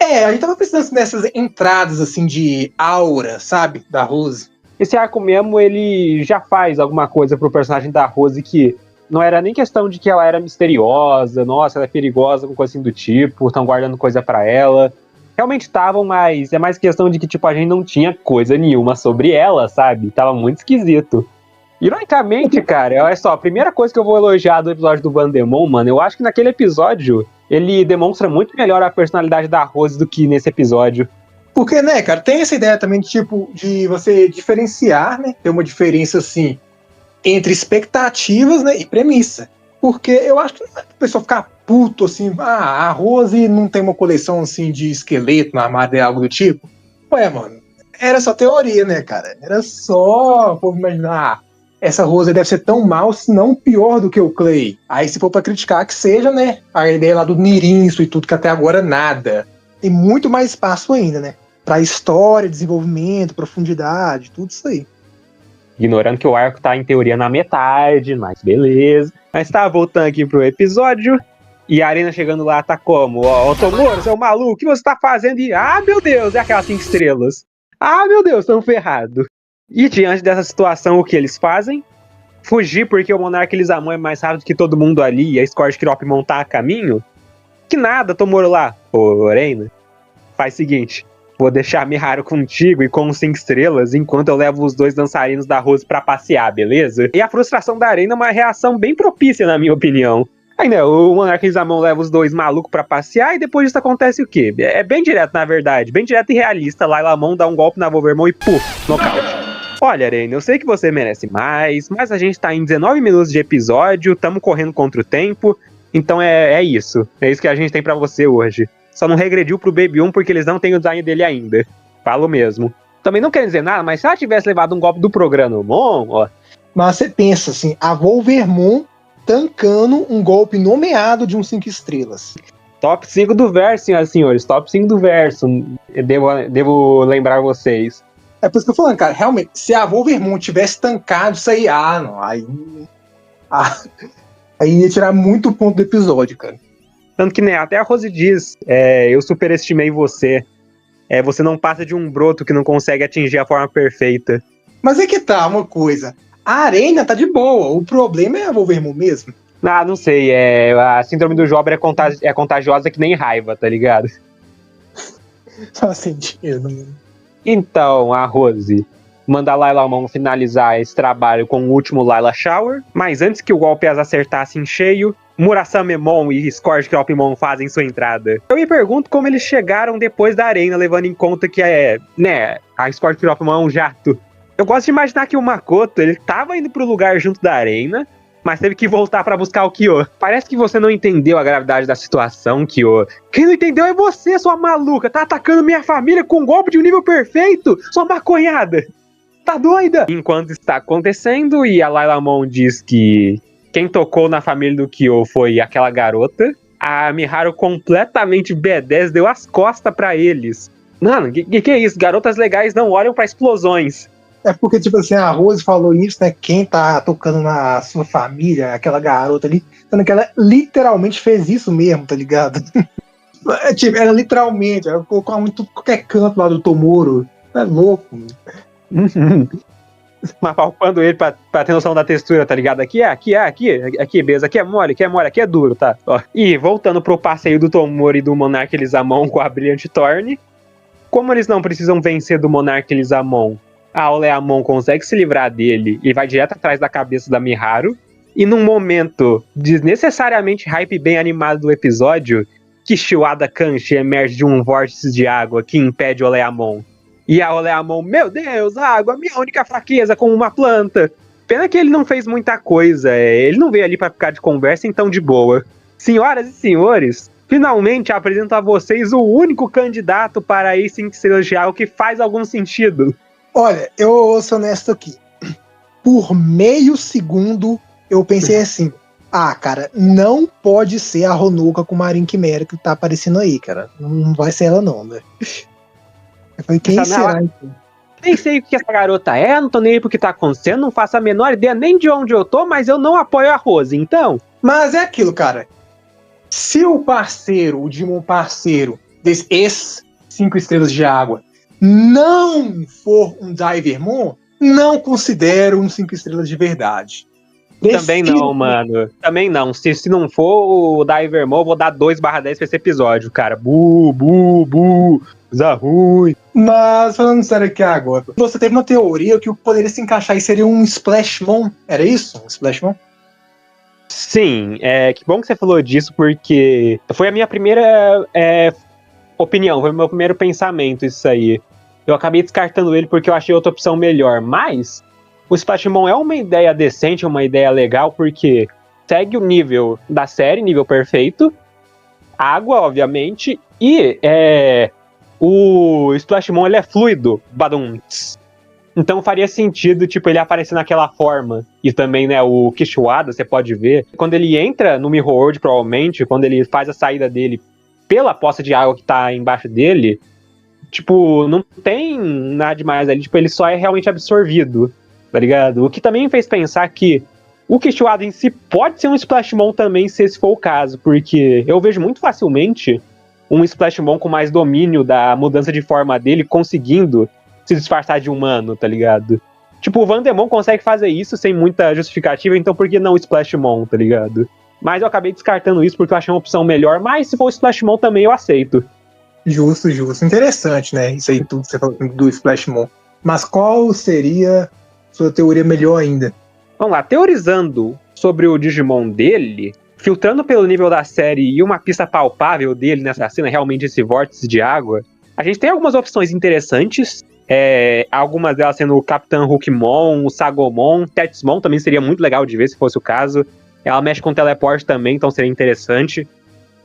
A gente tava precisando dessas entradas, assim, de aura, sabe? Da Rose. Esse arco mesmo, ele já faz alguma coisa pro personagem da Rose que não era nem questão de que ela era misteriosa, nossa, ela é perigosa, com coisa assim do tipo, estão guardando coisa pra ela. Realmente estavam, mas é mais questão de que, tipo, a gente não tinha coisa nenhuma sobre ela, sabe? Tava muito esquisito. Ironicamente, cara, olha só, a primeira coisa que eu vou elogiar do episódio do Vandemon, mano, eu acho que naquele episódio ele demonstra muito melhor a personalidade da Rose do que nesse episódio. Porque, né, cara, tem essa ideia também de, tipo, de você diferenciar, né? Ter uma diferença, assim, entre expectativas, né, e premissa. Porque eu acho que não é pra pessoa ficar puto, assim, a Rose não tem uma coleção, assim, de esqueleto no armário dela, algo do tipo. Ué, mano, era só teoria, né, cara? Era só o povo imaginar, essa Rose deve ser tão mal, se não pior do que o Clay. Aí se for pra criticar, que seja, né, a ideia lá do Nirinço e tudo, que até agora nada. Tem muito mais espaço ainda, né? Pra história, desenvolvimento, profundidade, tudo isso aí. Ignorando que o arco tá, em teoria, na metade, mas beleza. Mas tá, voltando aqui pro episódio. E a Arena chegando lá tá como? Ó, Tomoro, seu maluco, o que você tá fazendo? E, meu Deus, é aquelas 5 estrelas. Meu Deus, tão ferrado. E diante dessa situação, o que eles fazem? Fugir porque o Monarca Elizamon é mais rápido que todo mundo ali e a Scourge Cropmon tá a caminho? Que nada, Tomoro lá. Ô, Arena, faz o seguinte. Vou deixar a Miharu contigo e com 5 estrelas, enquanto eu levo os 2 dançarinos da Rose pra passear, beleza? E a frustração da Arena é uma reação bem propícia, na minha opinião. Aí, né, o Monarca Elizamon leva os 2 malucos pra passear e depois disso acontece o quê? É bem direto, na verdade. Bem direto e realista. Lailamon dá um golpe na Wolvermon e puf, nocaute. Olha, Arena, eu sei que você merece mais, mas a gente tá em 19 minutos de episódio, tamo correndo contra o tempo, então é isso. É isso que a gente tem pra você hoje. Só não regrediu pro Baby 1 porque eles não têm o design dele ainda. Falo mesmo. Também não quer dizer nada, mas se ela tivesse levado um golpe do Programamon, ó... Mas você pensa assim, a Wolvermon tancando um golpe nomeado de um 5 estrelas. Top 5 do verso, senhoras e senhores. Top 5 do verso. Devo lembrar vocês. É por isso que eu tô falando, cara. Realmente, se a Wolvermon tivesse tancado isso aí, não. Aí ia tirar muito ponto do episódio, cara. Tanto que, né, até a Rose diz, eu superestimei você. Você não passa de um broto que não consegue atingir a forma perfeita. Mas é que tá, uma coisa. A Arena tá de boa, o problema é a Wolvermon mesmo. Não sei, a síndrome do Jobber é contagiosa que nem raiva, tá ligado? Faz sentido, mano. Então, a Rose manda a Lailamon finalizar esse trabalho com o último Laila Shower, mas antes que o golpe as acertasse em cheio, Murasamemon e Scourge Cropmon fazem sua entrada. Eu me pergunto como eles chegaram depois da Arena, levando em conta que a Scourge Cropmon é um jato. Eu gosto de imaginar que o Makoto, ele tava indo pro lugar junto da Arena, mas teve que voltar pra buscar o Kyo. Parece que você não entendeu a gravidade da situação, Kyo. Quem não entendeu é você, sua maluca. Tá atacando minha família com um golpe de um nível perfeito, sua maconhada. Tá doida? Enquanto está acontecendo, e a Lailamon diz que quem tocou na família do Kyo foi aquela garota, a Miharu completamente B10 deu as costas pra eles. Mano, que é isso? Garotas legais não olham pra explosões. É porque, tipo assim, a Rose falou isso, né? Quem tá tocando na sua família, aquela garota ali, sendo que ela literalmente fez isso mesmo, tá ligado? Tipo, ela literalmente, ela colocou muito qualquer canto lá do Tomoro. É louco, mano. Mas palpando ele pra ter noção da textura, tá ligado? Aqui, beleza, aqui é mole, aqui é duro, tá? Ó. E voltando pro passeio do Tomoro e do Monarca Elizamon com a Brilliant Thorn, como eles não precisam vencer do Monarca Elizamon, a Oleamon consegue se livrar dele e vai direto atrás da cabeça da Miharu. E num momento desnecessariamente hype bem animado do episódio, Kishiwada Kanshi emerge de um vórtice de água que impede Oleamon. E a Oleamon, meu Deus, água, minha única fraqueza como uma planta. Pena que ele não fez muita coisa, ele não veio ali pra ficar de conversa, então de boa. Senhoras e senhores, finalmente apresento a vocês o único candidato para a Ace 5 estrelas de água que faz algum sentido. Olha, eu vou ser honesto aqui. Por meio segundo, eu pensei assim, cara, não pode ser a Honoka com Marin Quimera que tá aparecendo aí, cara. Não vai ser ela não, né? Eu falei, quem será? Nem sei o que essa garota é, não tô nem aí pro que tá acontecendo, não faço a menor ideia nem de onde eu tô, mas eu não apoio a Rose, então... Mas é aquilo, cara. Se o parceiro, o Digimon parceiro, desse 5 estrelas de água, não for um Divermon, não considero um 5 estrelas de verdade. Também não, mano. Também não. Se não for o Divermon, eu vou dar 2/10 pra esse episódio, cara. Ruim. Mas, falando sério aqui agora, você teve uma teoria que o que poderia se encaixar aí seria um Splashmon. Era isso? Um Splashmon? Sim, que bom que você falou disso, porque foi a minha primeira opinião, foi o meu primeiro pensamento isso aí. Eu acabei descartando ele porque eu achei outra opção melhor, mas o Splashmon é uma ideia decente, uma ideia legal, porque segue o nível da série, nível perfeito, água, obviamente, e o Splashmon, ele é fluido, badumts. Então faria sentido, tipo, ele aparecer naquela forma. E também, né, o Kishiwada, você pode ver, quando ele entra no Mirror World, provavelmente, quando ele faz a saída dele pela poça de água que tá embaixo dele, tipo, não tem nada demais ali, tipo, ele só é realmente absorvido, tá ligado? O que também me fez pensar que o Kishiwada em si pode ser um Splashmon também, se esse for o caso, porque eu vejo muito facilmente um Splashmon com mais domínio da mudança de forma dele, conseguindo se disfarçar de humano, tá ligado? Tipo, o Vandemon consegue fazer isso sem muita justificativa, então por que não o Splashmon, tá ligado? Mas eu acabei descartando isso porque eu achei uma opção melhor, mas se for o Splashmon também eu aceito. Justo. Interessante, né? Isso aí tudo que você falou do Splashmon. Mas qual seria sua teoria melhor ainda? Vamos lá, teorizando sobre o Digimon dele, filtrando pelo nível da série e uma pista palpável dele nessa cena, realmente esse vórtice de água, a gente tem algumas opções interessantes. Algumas delas sendo o Capitão Hookmon, o Sagomon, Tetsmon também seria muito legal de ver se fosse o caso. Ela mexe com teleporte também, então seria interessante.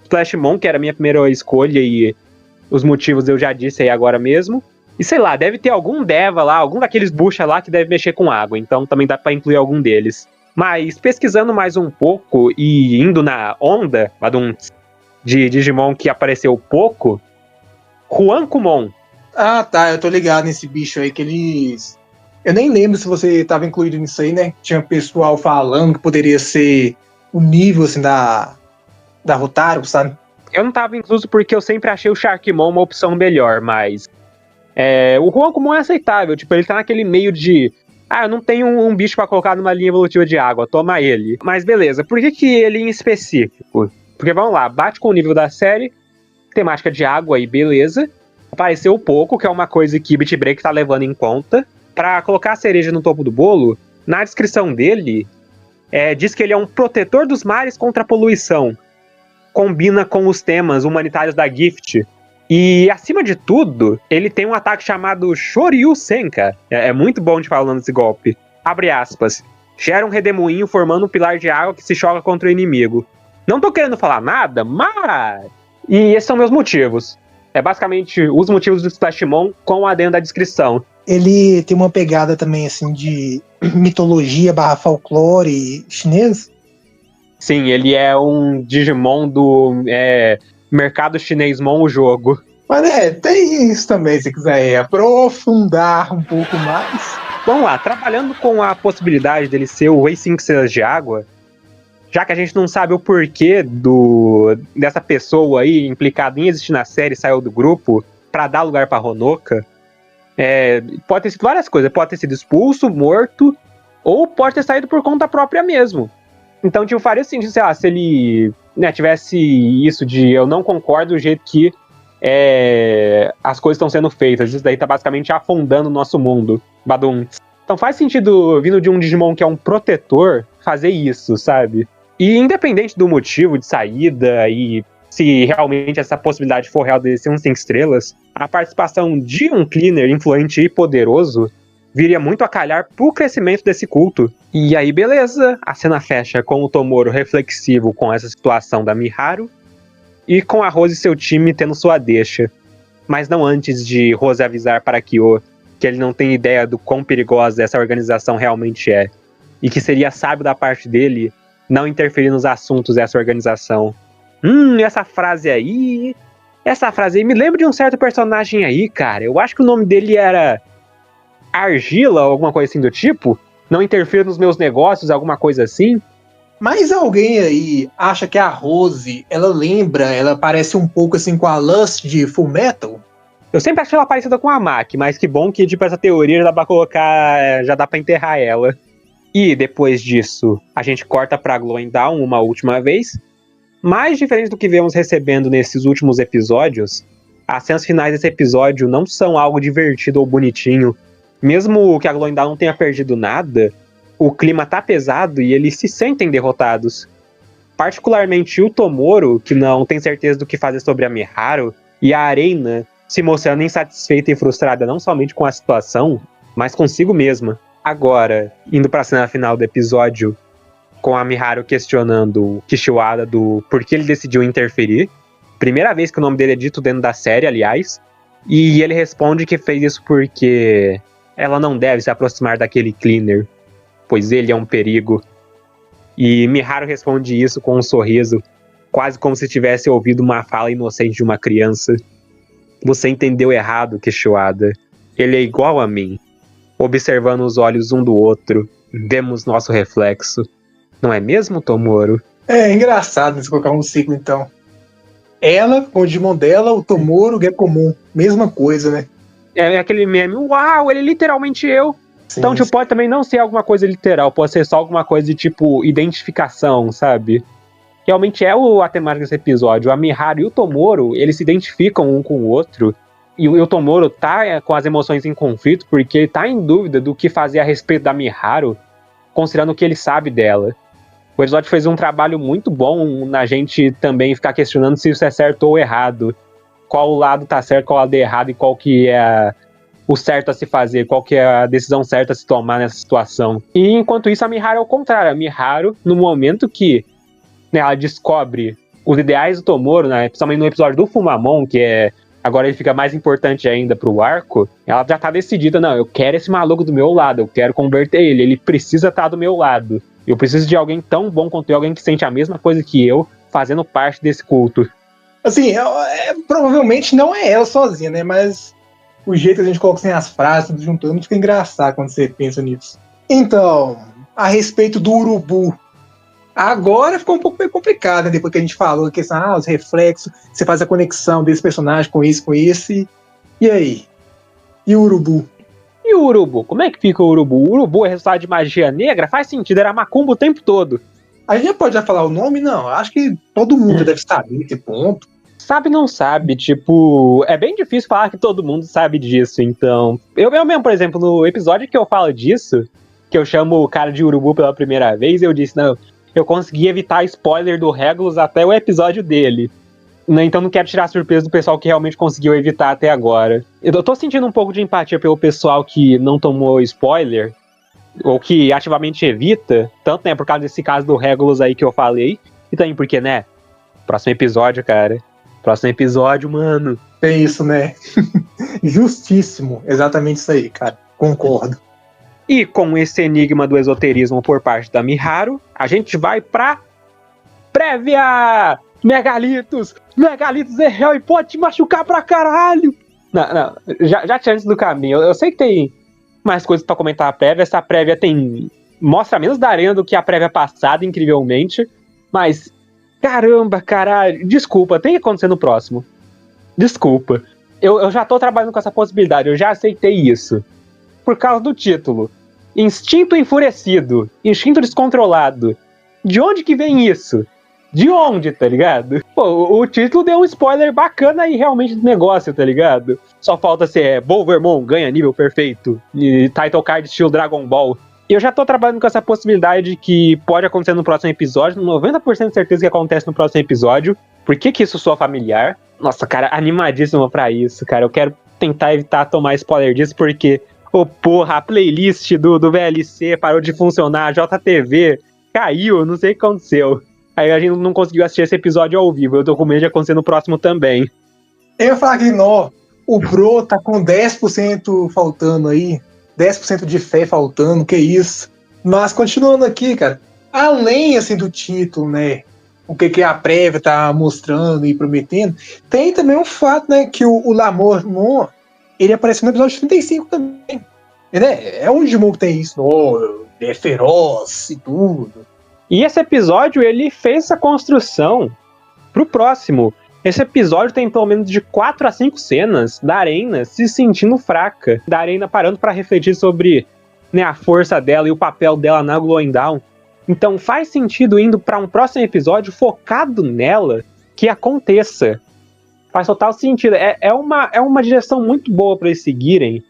Splashmon, que era a minha primeira escolha e os motivos eu já disse aí agora mesmo. E sei lá, deve ter algum Deva lá, algum daqueles bucha lá que deve mexer com água, então também dá pra incluir algum deles. Mas pesquisando mais um pouco e indo na onda de Digimon que apareceu pouco, Huankumon. Ah, tá, eu tô ligado nesse bicho aí que eles... Eu nem lembro se você tava incluído nisso aí, né? Tinha pessoal falando que poderia ser o nível, assim, da Hotaru, sabe? Eu não tava incluso porque eu sempre achei o Sharkmon uma opção melhor, mas... o Huankumon é aceitável, tipo, ele tá naquele meio de... eu não tenho um bicho pra colocar numa linha evolutiva de água, toma ele. Mas beleza, por que ele em específico? Porque vamos lá, bate com o nível da série, temática de água aí, beleza. Apareceu pouco, que é uma coisa que Beat Break tá levando em conta. Pra colocar a cereja no topo do bolo, na descrição dele, diz que ele é um protetor dos mares contra a poluição. Combina com os temas humanitários da Gift. E, acima de tudo, ele tem um ataque chamado Shoryu Senka. É muito bom de falar nesse golpe. Abre aspas. Gera um redemoinho formando um pilar de água que se choca contra o inimigo. Não tô querendo falar nada, mas... E esses são meus motivos. É basicamente os motivos do Splashmon com o adendo da descrição. Ele tem uma pegada também, assim, de mitologia / folclore chinês? Sim, ele é um Digimon do mercado chinesmon, o jogo. Mas tem isso também, se quiser aprofundar um pouco mais. Vamos lá, trabalhando com a possibilidade dele ser o Rei 5 Estrelas de Água, já que a gente não sabe o porquê dessa pessoa aí implicada em existir na série saiu do grupo pra dar lugar pra Honoka, pode ter sido várias coisas. Pode ter sido expulso, morto, ou pode ter saído por conta própria mesmo. Então, tipo, faria sentido, sei lá, se ele tivesse isso de eu não concordo do jeito que as coisas estão sendo feitas. Isso daí tá basicamente afundando o nosso mundo. Badum. Então faz sentido, vindo de um Digimon que é um protetor, fazer isso, sabe? E independente do motivo de saída e se realmente essa possibilidade for real de ser um 5 estrelas, a participação de um cleaner influente e poderoso viria muito a calhar pro crescimento desse culto. E aí, beleza, a cena fecha com o Tomoro reflexivo com essa situação da Miharu e com a Rose e seu time tendo sua deixa. Mas não antes de Rose avisar para Kyo que ele não tem ideia do quão perigosa essa organização realmente é, e que seria sábio da parte dele não interferir nos assuntos dessa organização. Essa frase aí me lembra de um certo personagem aí, cara. Eu acho que o nome dele era Argila ou alguma coisa assim do tipo. Não interfira nos meus negócios, alguma coisa assim. Mas alguém aí acha que a Rose, ela parece um pouco assim com a Lust de Fullmetal? Eu sempre achei ela parecida com a Maki, mas que bom que tipo, essa teoria já dá pra colocar, já dá pra enterrar ela. E depois disso, a gente corta pra Glowing Dawn uma última vez. Mais diferente do que vemos recebendo nesses últimos episódios, as cenas finais desse episódio não são algo divertido ou bonitinho. Mesmo que a Glowing Dawn não tenha perdido nada, o clima tá pesado e eles se sentem derrotados. Particularmente o Tomoro, que não tem certeza do que fazer sobre a Miharu, e a Arena se mostrando insatisfeita e frustrada não somente com a situação, mas consigo mesma. Agora, indo pra cena final do episódio, com a Miharu questionando o Kishiwada do porquê ele decidiu interferir, Primeira vez que o nome dele é dito dentro da série, aliás. E ele responde que fez isso porque ela não deve se aproximar daquele cleaner, pois ele é um perigo. E Miharu responde isso com um sorriso, quase como se tivesse ouvido uma fala inocente de uma criança. Você entendeu errado, Queixoada. Ele é igual a mim. Observando os olhos um do outro, vemos nosso reflexo. Não é mesmo, Tomoro? É engraçado se colocar um ciclo, então. Ela, com o Digimon dela, o Tomoro, o Gekomon. Mesma coisa, né? É aquele meme, uau, ele é literalmente eu. Sim, Então, tipo, pode também não ser alguma coisa literal, pode ser só alguma coisa de, tipo, identificação, sabe? Realmente é a temática desse episódio. A Miharu e o Tomoro, eles se identificam um com o outro, e o Tomoro tá com as emoções em conflito, porque ele tá em dúvida do que fazer a respeito da Miharu, considerando o que ele sabe dela. O episódio fez um trabalho muito bom na gente também ficar questionando se isso é certo ou errado. Qual lado tá certo, qual lado é errado, e qual que é o certo a se fazer, qual que é a decisão certa a se tomar nessa situação. E enquanto isso, a Miharu é o contrário. A Miharu, no momento que, né, ela descobre os ideais do Tomoro, né, principalmente no episódio do Fumamon, que é agora ele fica mais importante ainda pro arco, ela já tá decidida, não, eu quero esse maluco do meu lado, eu quero converter ele precisa estar do meu lado. Eu preciso de alguém tão bom quanto eu, alguém que sente a mesma coisa que eu, fazendo parte desse culto. Assim, provavelmente não é ela sozinha, né? Mas o jeito que a gente coloca assim, as frases, tudo juntando, fica engraçado quando você pensa nisso. Então, a respeito do urubu, agora ficou um pouco meio complicado, né? Depois que a gente falou a questão, os reflexos, você faz a conexão desse personagem com isso, e aí? E o urubu? E o urubu? Como é que fica o urubu? O urubu é resultado de magia negra? Faz sentido, era macumba o tempo todo. A gente pode já falar o nome? Não, acho que todo mundo deve saber esse ponto. Sabe, não sabe, tipo, é bem difícil falar que todo mundo sabe disso, então... Eu mesmo, por exemplo, no episódio que eu falo disso, que eu chamo o cara de urubu pela primeira vez, eu disse, não, eu consegui evitar spoiler do Regulus até o episódio dele. Então não quero tirar a surpresa do pessoal que realmente conseguiu evitar até agora. Eu tô sentindo um pouco de empatia pelo pessoal que não tomou spoiler, ou que ativamente evita, tanto, né, por causa desse caso do Regulus aí que eu falei, e também porque, né, próximo episódio, cara, mano. É isso, né? Justíssimo, exatamente isso aí, cara, concordo. E com esse enigma do esoterismo por parte da Miharu, a gente vai pra prévia! Megalitos é real e pode te machucar pra caralho! Não, já tinha antes do caminho. Eu sei que tem mais coisas pra comentar a prévia. Essa prévia mostra menos da arena do que a prévia passada, incrivelmente. Mas, caramba, caralho. Desculpa, tem que acontecer no próximo. Desculpa. Eu já tô trabalhando com essa possibilidade, eu já aceitei isso. Por causa do título. Instinto enfurecido. Instinto descontrolado. De onde que vem isso? De onde, tá ligado? Pô, o título deu um spoiler bacana aí realmente do negócio, tá ligado? Só falta ser Wolvermon ganha nível perfeito e title card estilo Dragon Ball. E eu já tô trabalhando com essa possibilidade que pode acontecer no próximo episódio, 90% de certeza que acontece no próximo episódio. Por que isso soa familiar? Nossa, cara, animadíssimo pra isso, cara. Eu quero tentar evitar tomar spoiler disso, porque, porra, a playlist do VLC parou de funcionar, a JTV caiu, não sei o que aconteceu. Aí a gente não conseguiu assistir esse episódio ao vivo. Eu tô com medo de acontecer no próximo também. Eu ia falar que o Bro tá com 10% faltando aí. 10% de fé faltando, que isso. Mas continuando aqui, cara. Além assim do título, né? O que a prévia tá mostrando e prometendo. Tem também um fato, né? Que o Lamormon, ele apareceu no episódio 35 também. Né? É um Digimon que tem isso. Ele é feroz e tudo. E esse episódio, ele fez essa construção pro próximo. Esse episódio tem pelo menos de 4 a 5 cenas da Arena se sentindo fraca. Da Arena parando pra refletir sobre, né, a força dela e o papel dela na Glowing Dawn. Então faz sentido indo pra um próximo episódio focado nela que aconteça. Faz total sentido. É uma direção muito boa pra eles seguirem.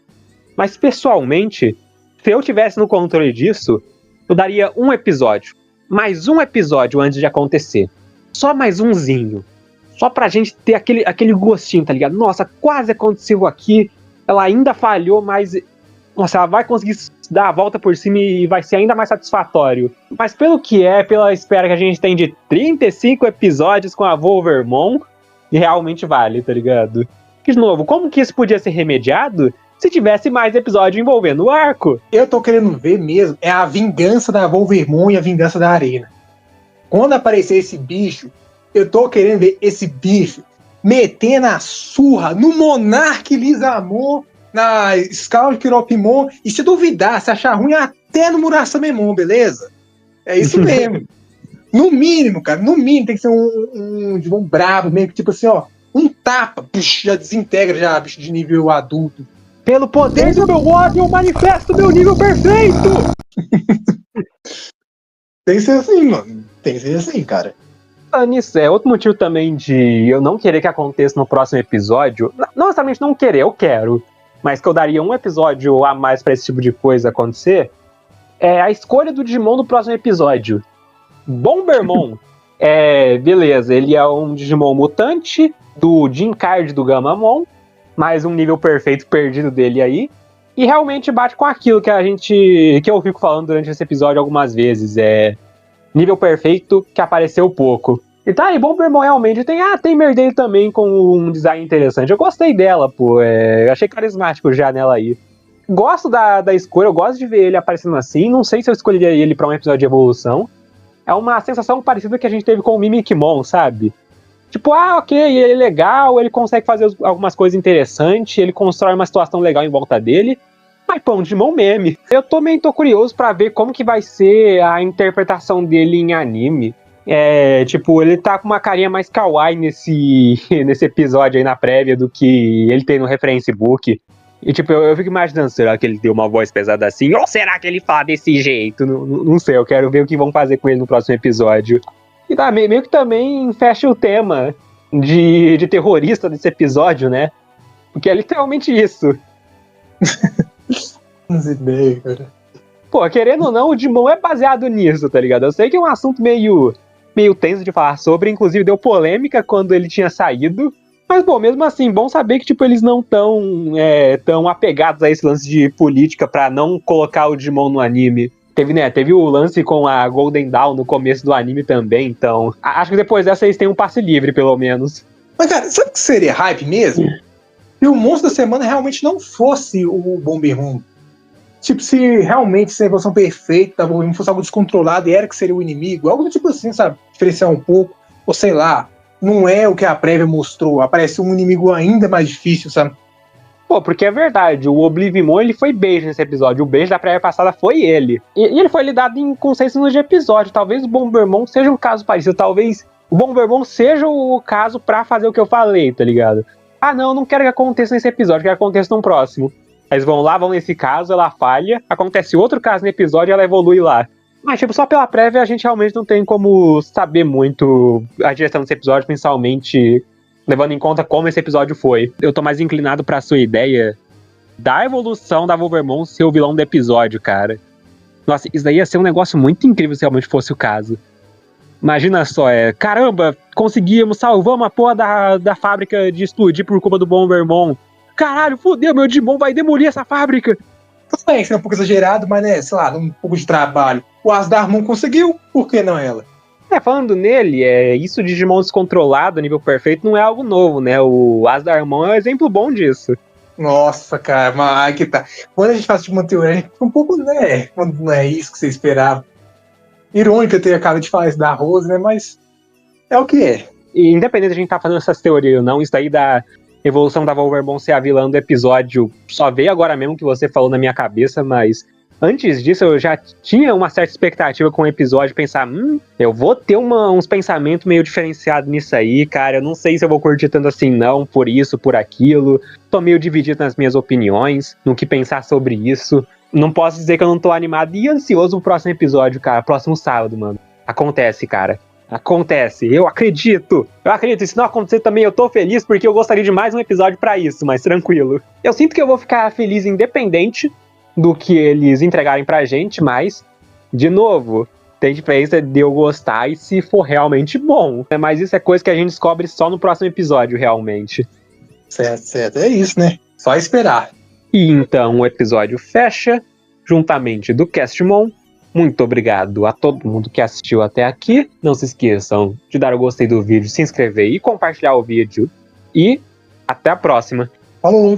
Mas pessoalmente, se eu tivesse no controle disso, eu daria um episódio. Mais um episódio antes de acontecer. Só mais umzinho. Só pra gente ter aquele gostinho, tá ligado? Nossa, quase aconteceu aqui. Ela ainda falhou, mas... Nossa, ela vai conseguir dar a volta por cima e vai ser ainda mais satisfatório. Mas pela espera que a gente tem de 35 episódios com a Wolvermon, E realmente vale, tá ligado? Que, de novo, como que isso podia ser remediado se tivesse mais episódio envolvendo o arco? Eu tô querendo ver mesmo é a vingança da Wolvermon e a vingança da Arena. Quando aparecer esse bicho, eu tô querendo ver esse bicho metendo a surra no Monark Lisamon, na Scout Kiropimon, e se duvidar, se achar ruim, até no Murasamemon, beleza? É isso mesmo. No mínimo, cara, no mínimo tem que ser um Digimon brabo, meio que tipo assim, ó, um tapa, puxa, já desintegra já, bicho de nível adulto. Pelo poder do meu ódio, eu manifesto meu nível perfeito! Tem que ser assim, mano. Tem que ser assim, cara. Nisso, outro motivo também de eu não querer que aconteça no próximo episódio, não necessariamente não querer, eu quero, mas que eu daria um episódio a mais pra esse tipo de coisa acontecer, é a escolha do Digimon do próximo episódio. Bombermon, beleza, ele é um Digimon mutante do Gincard do Gamamon, mais um nível perfeito perdido dele aí, e realmente bate com aquilo que eu fico falando durante esse episódio algumas vezes, nível perfeito que apareceu pouco. E tá aí, Bombermon realmente tem Merdale também com um design interessante. Eu gostei dela, pô. Achei carismático já nela aí. Gosto da escolha, eu gosto de ver ele aparecendo assim. Não sei se eu escolheria ele pra um episódio de evolução. É uma sensação parecida que a gente teve com o Mimikmon, sabe? Tipo, ok, ele é legal, ele consegue fazer algumas coisas interessantes, ele constrói uma situação legal em volta dele. Mas, pô, um Digimon meme. Eu também tô curioso pra ver como que vai ser a interpretação dele em anime. Tipo, ele tá com uma carinha mais kawaii nesse episódio aí na prévia do que ele tem no reference book. E, tipo, eu fico imaginando, será que ele deu uma voz pesada assim? Ou será que ele fala desse jeito? Não sei, eu quero ver o que vão fazer com ele no próximo episódio. E tá, meio que também fecha o tema de terrorista desse episódio, né? Porque é literalmente isso. As ideias, cara. Pô, querendo ou não, o Digimon é baseado nisso, tá ligado? Eu sei que é um assunto meio tenso de falar sobre, inclusive deu polêmica quando ele tinha saído. Mas, pô, mesmo assim, bom saber que, tipo, eles não tão apegados a esse lance de política pra não colocar o Digimon no anime. Teve o lance com a Golden Dawn no começo do anime também, então acho que depois dessa eles têm um passe livre, pelo menos. Mas, cara, sabe o que seria hype mesmo? Se o monstro da semana realmente não fosse o Bombermon. Tipo, se realmente essa evolução perfeita da Bombermon fosse algo descontrolado e era que seria o inimigo, algo do tipo assim, sabe? Diferenciar um pouco, ou sei lá, não é o que a prévia mostrou, aparece um inimigo ainda mais difícil, sabe? Pô, porque é verdade, o Oblivimon ele foi beijo nesse episódio, o beijo da prévia passada foi ele. E ele foi lidado com 6 minutos de episódio, talvez o Bombermon seja um caso parecido, talvez o Bombermon seja o caso pra fazer o que eu falei, tá ligado? Ah não quero que aconteça nesse episódio, quero que aconteça no próximo. Eles vão nesse caso, ela falha, acontece outro caso no episódio e ela evolui lá. Mas, tipo, só pela prévia a gente realmente não tem como saber muito a direção desse episódio, principalmente levando em conta como esse episódio foi. Eu tô mais inclinado pra sua ideia da evolução da Wolvermon ser o vilão do episódio, cara. Nossa, isso daí ia ser um negócio muito incrível se realmente fosse o caso. Imagina só, caramba, conseguimos, salvamos a porra da fábrica de explodir por culpa do Bombermon. Caralho, fodeu, meu Digimon vai demolir essa fábrica. Tudo bem, isso é um pouco exagerado, mas, né, sei lá, um pouco de trabalho. O Asdarmon conseguiu, por que não ela? Falando nele, isso de Digimon descontrolado, nível perfeito, não é algo novo, né? O Asdarmon é um exemplo bom disso. Nossa, cara, mas que tá. Quando a gente faz tipo, uma teoria, a gente fica um pouco, né? Quando não é isso que você esperava. Irônica ter acabado de falar isso da Rose, né? Mas é o que é. E independente de a gente tá fazendo essas teorias ou não, isso daí da evolução da Wolvermon ser a vilã do episódio só veio agora mesmo que você falou na minha cabeça, mas antes disso eu já tinha uma certa expectativa com o episódio, pensar, eu vou ter uns pensamentos meio diferenciados nisso aí, cara, eu não sei se eu vou curtir tanto assim não, por isso, por aquilo, tô meio dividido nas minhas opiniões, no que pensar sobre isso, não posso dizer que eu não tô animado e ansioso pro próximo episódio, cara, próximo sábado, mano, acontece, cara. Acontece, eu acredito, e se não acontecer também eu tô feliz porque eu gostaria de mais um episódio pra isso, mas tranquilo. Eu sinto que eu vou ficar feliz independente do que eles entregarem pra gente, mas, de novo, tem diferença de eu gostar e se for realmente bom. Mas isso é coisa que a gente descobre só no próximo episódio, realmente. Certo, é isso, né? Só esperar. E então o episódio fecha, juntamente do Castmon, Muito obrigado a todo mundo que assistiu até aqui. Não se esqueçam de dar o gostei do vídeo, se inscrever e compartilhar o vídeo. E até a próxima. Falou!